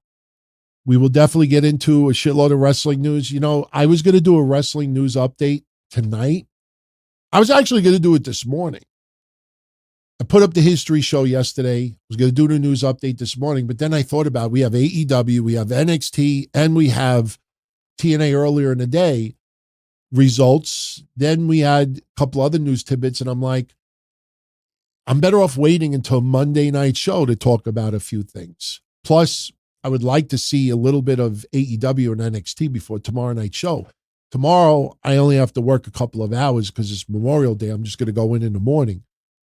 Speaker 4: We will definitely get into a shitload of wrestling news. You know, I was going to do a wrestling news update tonight. I was actually going to do it this morning. I put up the history show yesterday. I was going to do the news update this morning, but then I thought about it. We have AEW, we have NXT, and we have TNA earlier in the day results. Then we had a couple other news tidbits, and I'm like, I'm better off waiting until Monday night show to talk about a few things. Plus, I would like to see a little bit of AEW and NXT before tomorrow night show. Tomorrow, I only have to work a couple of hours because it's Memorial Day. I'm just going to go in the morning.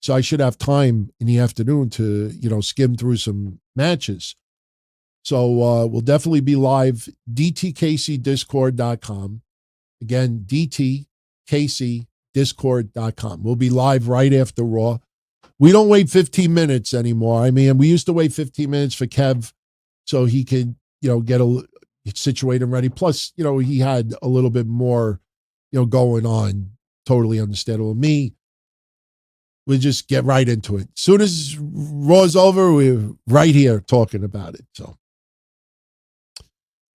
Speaker 4: So I should have time in the afternoon to, skim through some matches. So we'll definitely be live, DTKCDiscord.com. Again, DTKCDiscord.com. We'll be live right after Raw. We don't wait 15 minutes anymore. I mean, we used to wait 15 minutes for Kev so he could, get situated and ready. Plus, he had a little bit more, going on. Totally understandable. Me, we just get right into it. As soon as Raw's over, we're right here talking about it. So,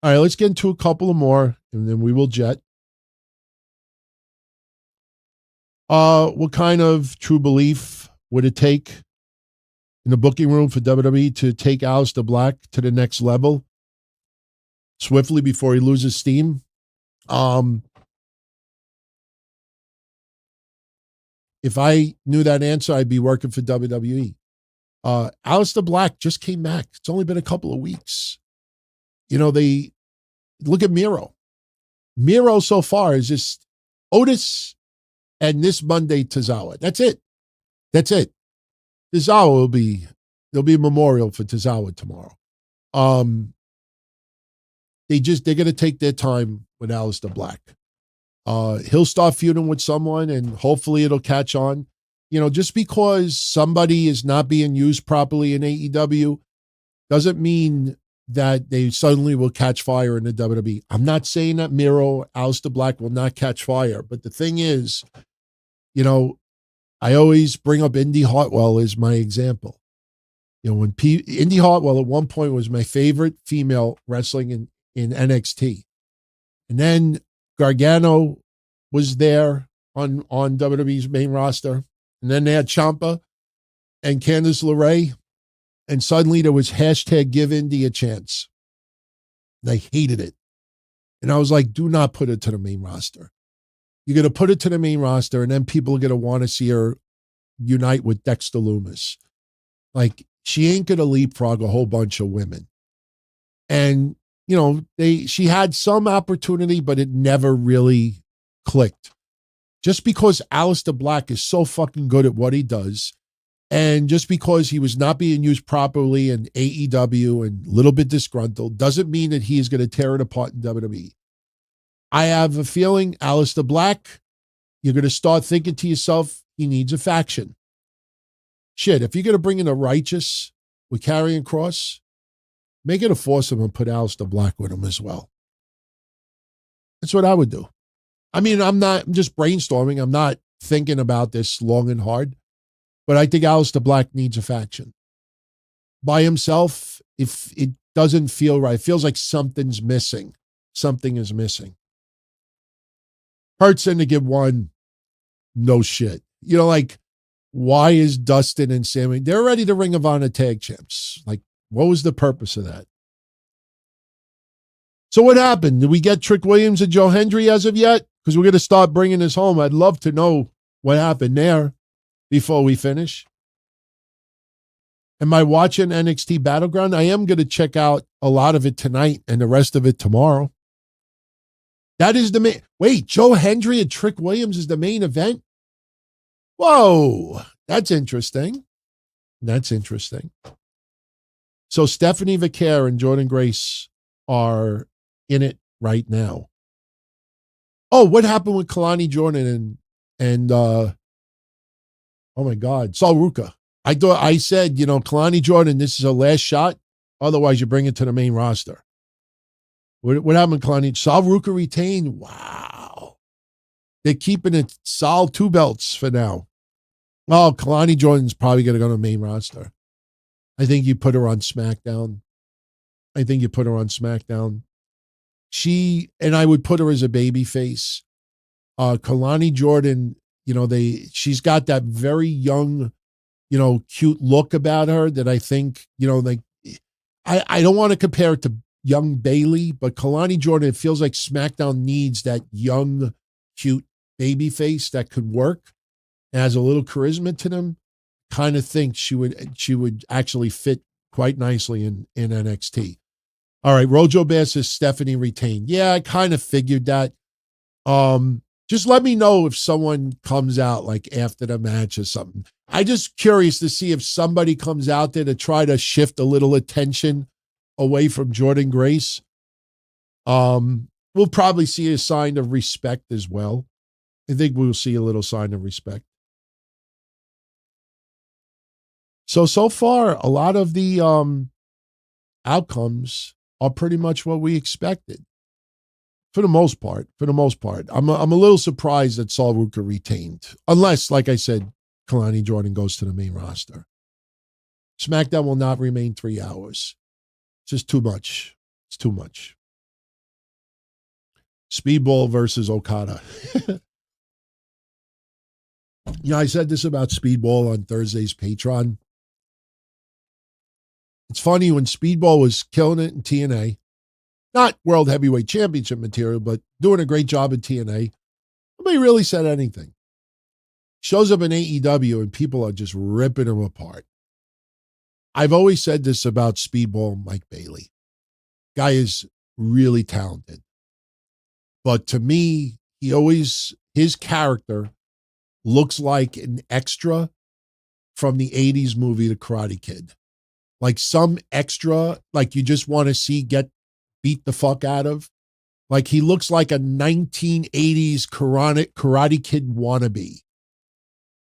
Speaker 4: all right, let's get into a couple of more, and then we will jet. What kind of true belief would it take in the booking room for WWE to take Aleister Black to the next level swiftly before he loses steam? If I knew that answer, I'd be working for WWE. Aleister Black just came back. It's only been a couple of weeks. They look at Miro. Miro so far is just Otis and this Monday Tozawa. That's it. Tozawa there'll be a memorial for Tozawa tomorrow. They're going to take their time with Aleister Black. He'll start feuding with someone and hopefully it'll catch on. Just because somebody is not being used properly in AEW doesn't mean that they suddenly will catch fire in the WWE. I'm not saying that Miro, Aleister Black will not catch fire, but the thing is, I always bring up Indy Hartwell as my example. When Indy Hartwell at one point was my favorite female wrestling in NXT. And then Gargano was there on WWE's main roster. And then they had Ciampa and Candice LeRae. And suddenly there was hashtag give Indy a chance. And I hated it. And I was like, do not put it to the main roster. You're going to put it to the main roster, and then people are going to want to see her unite with Dexter Lumis. Like, she ain't going to leapfrog a whole bunch of women. And, she had some opportunity, but it never really clicked. Just because Aleister Black is so fucking good at what he does, and just because he was not being used properly in AEW and a little bit disgruntled, doesn't mean that he is going to tear it apart in WWE. I have a feeling Aleister Black, you're going to start thinking to yourself, he needs a faction. Shit, if you're going to bring in a Righteous with Karrion Kross, make it a foursome and put Aleister Black with him as well. That's what I would do. I mean, I'm just brainstorming. I'm not thinking about this long and hard, but I think Aleister Black needs a faction. By himself, if it doesn't feel right, it feels like something's missing. Something is missing. Hurts him to get one. No shit. Why is Dustin and Sammy? They're already the Ring of Honor tag champs. Like, what was the purpose of that? So what happened? Did we get Trick Williams and Joe Hendry as of yet? Because we're going to start bringing this home. I'd love to know what happened there before we finish. Am I watching NXT Battleground? I am going to check out a lot of it tonight and the rest of it tomorrow. That is the main. Wait, Joe Hendry and Trick Williams is the main event? Whoa, that's interesting. So Stephanie Vaquer and Jordan Grace are in it right now. Oh, what happened with Kalani Jordan and oh my God, Saul Ruka? I said, Kalani Jordan, this is her last shot. Otherwise, you bring it to the main roster. What happened, Kalani? Saul Ruka retained. Wow. They're keeping it Saul 2 belts for now. Well, Kalani Jordan's probably going to go to the main roster. I think you put her on SmackDown. And I would put her as a baby face. Kalani Jordan, she's got that very young, cute look about her that I think, I don't want to compare it to young Bailey, but Kalani Jordan, it feels like SmackDown needs that young, cute baby face that could work and has a little charisma to them. Kind of think she would actually fit quite nicely in NXT. All right, Rojo Bear says Stephanie retained. Yeah, I kind of figured that. Just let me know if someone comes out like after the match or something. I'm just curious to see if somebody comes out there to try to shift a little attention away from Jordan Grace. We'll probably see a sign of respect as well. I think we'll see a little sign of respect. So far, a lot of the outcomes are pretty much what we expected. For the most part. I'm a little surprised that Saul Ruka retained. Unless, like I said, Kalani Jordan goes to the main roster. SmackDown will not remain 3 hours. It's just too much. It's too much. Speedball versus Okada. I said this about Speedball on Thursday's Patreon. It's funny, when Speedball was killing it in TNA, not World Heavyweight Championship material, but doing a great job in TNA, nobody really said anything. Shows up in AEW and people are just ripping him apart. I've always said this about Speedball Mike Bailey. Guy is really talented. But to me, his character looks like an extra from the 80s movie The Karate Kid. Like some extra, like you just want to see get beat the fuck out of. Like he looks like a 1980s Karate Kid wannabe.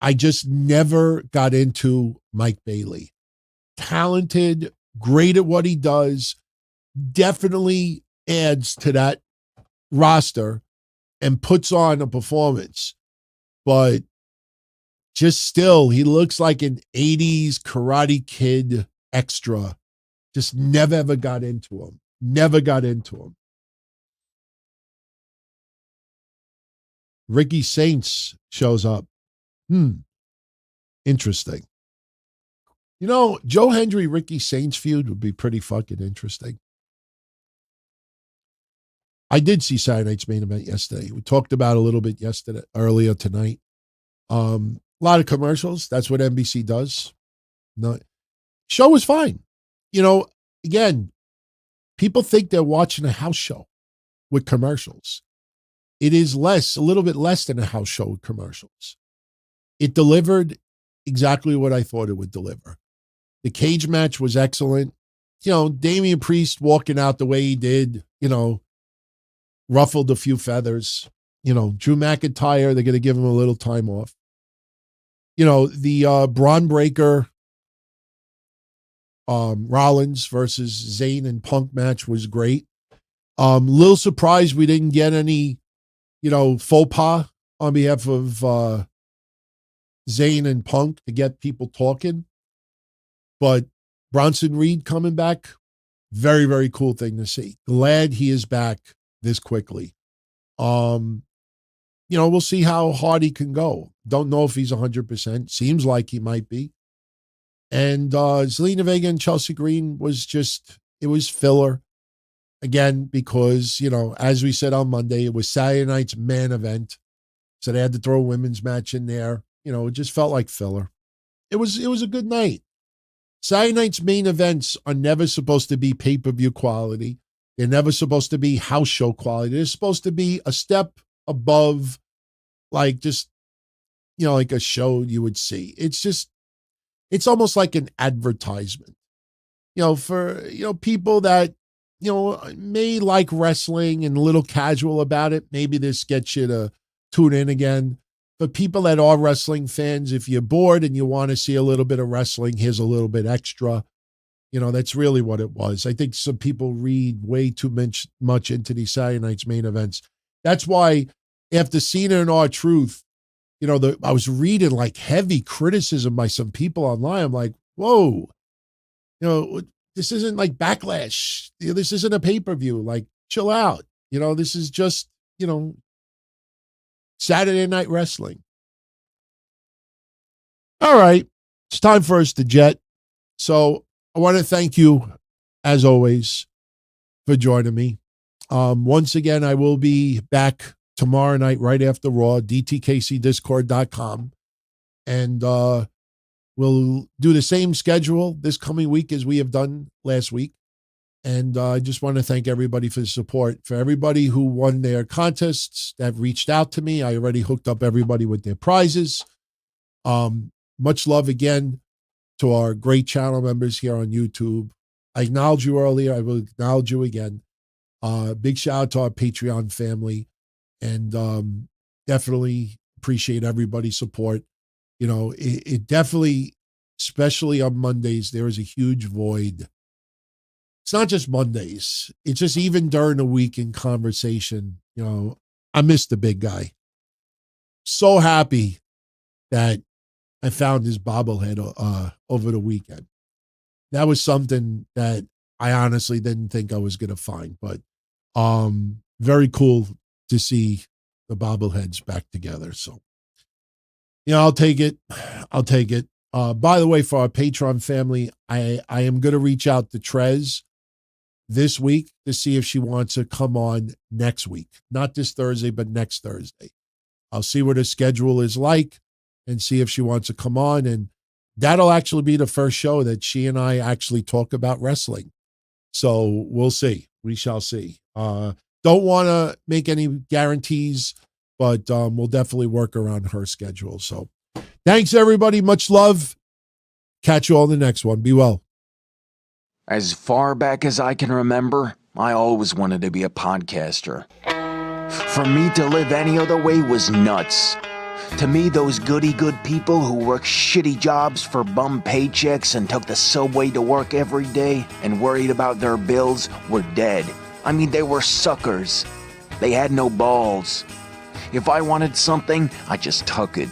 Speaker 4: I just never got into Mike Bailey. Talented, great at what he does, definitely adds to that roster and puts on a performance. But just still, he looks like an 80s Karate Kid extra. Just never ever got into him. Ricky Saints shows up. Interesting. Joe Hendry, Ricky Saints feud would be pretty fucking interesting. I did see Saturday Night's Main Event yesterday. We talked about it a little bit earlier tonight. A lot of commercials. That's what NBC does. No, show was fine. Again, people think they're watching a house show with commercials. It is a little bit less than a house show with commercials. It delivered exactly what I thought it would deliver. The cage match was excellent. Damian Priest walking out the way he did, ruffled a few feathers. Drew McIntyre, they're going to give him a little time off. The Braun Breaker, Rollins versus Zayn and Punk match was great. Little surprised we didn't get any, faux pas on behalf of Zayn and Punk to get people talking. But Bronson Reed coming back, very, very cool thing to see. Glad he is back this quickly. We'll see how hard he can go. Don't know if he's 100%. Seems like he might be. And Zelina Vega and Chelsea Green it was filler. Again, because, as we said on Monday, it was Saturday night's main event. So they had to throw a women's match in there. It just felt like filler. It was a good night. Saturday night's main events are never supposed to be pay-per-view quality. They're never supposed to be house show quality. They're supposed to be a step above, like just, like a show you would see. It's almost like an advertisement, for, people that, may like wrestling and a little casual about it. Maybe this gets you to tune in again. But people that are wrestling fans, if you're bored and you want to see a little bit of wrestling, here's a little bit extra. That's really what it was. I think some people read way too much into these Saturday night's main events. That's why after Cena and R-Truth, I was reading like heavy criticism by some people online. I'm like, whoa, this isn't like Backlash. This isn't a pay-per-view. Like, chill out. This is just, Saturday Night Wrestling. All right. It's time for us to jet. So I want to thank you, as always, for joining me. Once again, I will be back tomorrow night right after Raw, dtkcdiscord.com. And we'll do the same schedule this coming week as we have done last week. And I just want to thank everybody for the support. For everybody who won their contests that reached out to me, I already hooked up everybody with their prizes. Much love again to our great channel members here on YouTube. I acknowledged you earlier. I will acknowledge you again. Big shout out to our Patreon family. And definitely appreciate everybody's support. It definitely, especially on Mondays, there is a huge void. It's not just Mondays. It's just even during the week in conversation, I miss the big guy. So happy that I found his bobblehead over the weekend. That was something that I honestly didn't think I was going to find, but very cool to see the bobbleheads back together. So, I'll take it. By the way, for our Patreon family, I am going to reach out to Trez this week to see if she wants to come on next week. Not this Thursday, but next Thursday. I'll see what her schedule is like and see if she wants to come on. And that'll actually be the first show that she and I actually talk about wrestling. So we'll see. We shall see. Don't want to make any guarantees, but we'll definitely work around her schedule. So thanks, everybody. Much love. Catch you all in the next one. Be well.
Speaker 3: As far back as I can remember, I always wanted to be a podcaster. For me to live any other way was nuts. To me, those goody-good people who worked shitty jobs for bum paychecks and took the subway to work every day and worried about their bills were dead. I mean, they were suckers. They had no balls. If I wanted something, I just took it.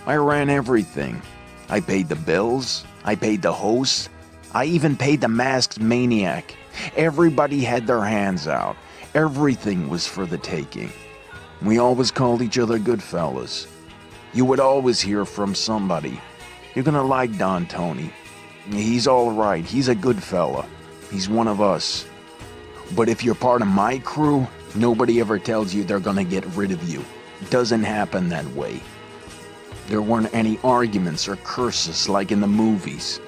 Speaker 3: I ran everything. I paid the bills. I paid the hosts. I even paid the masked maniac. Everybody had their hands out. Everything was for the taking. We always called each other good fellas. You would always hear from somebody. You're gonna like Don Tony. He's all right. He's a good fella. He's one of us. But if you're part of my crew, nobody ever tells you they're gonna get rid of you. It doesn't happen that way. There weren't any arguments or curses like in the movies.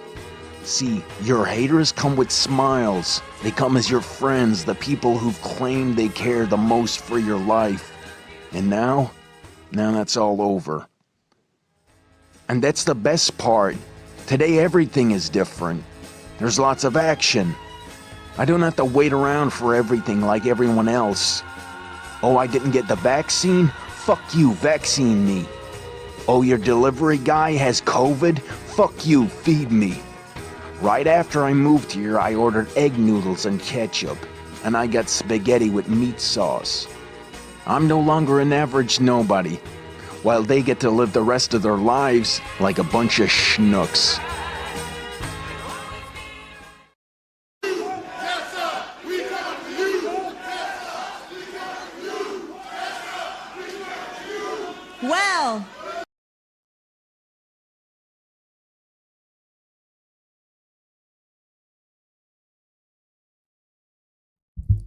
Speaker 3: See, your haters come with smiles. They come as your friends, the people who've claimed they care the most for your life. And now that's all over. And that's the best part. Today everything is different. There's lots of action. I don't have to wait around for everything like everyone else. Oh, I didn't get the vaccine? Fuck you, vaccine me. Oh, your delivery guy has COVID? Fuck you, feed me. Right after I moved here, I ordered egg noodles and ketchup, and I got spaghetti with meat sauce. I'm no longer an average nobody, while they get to live the rest of their lives like a bunch of schnooks.
Speaker 5: Well,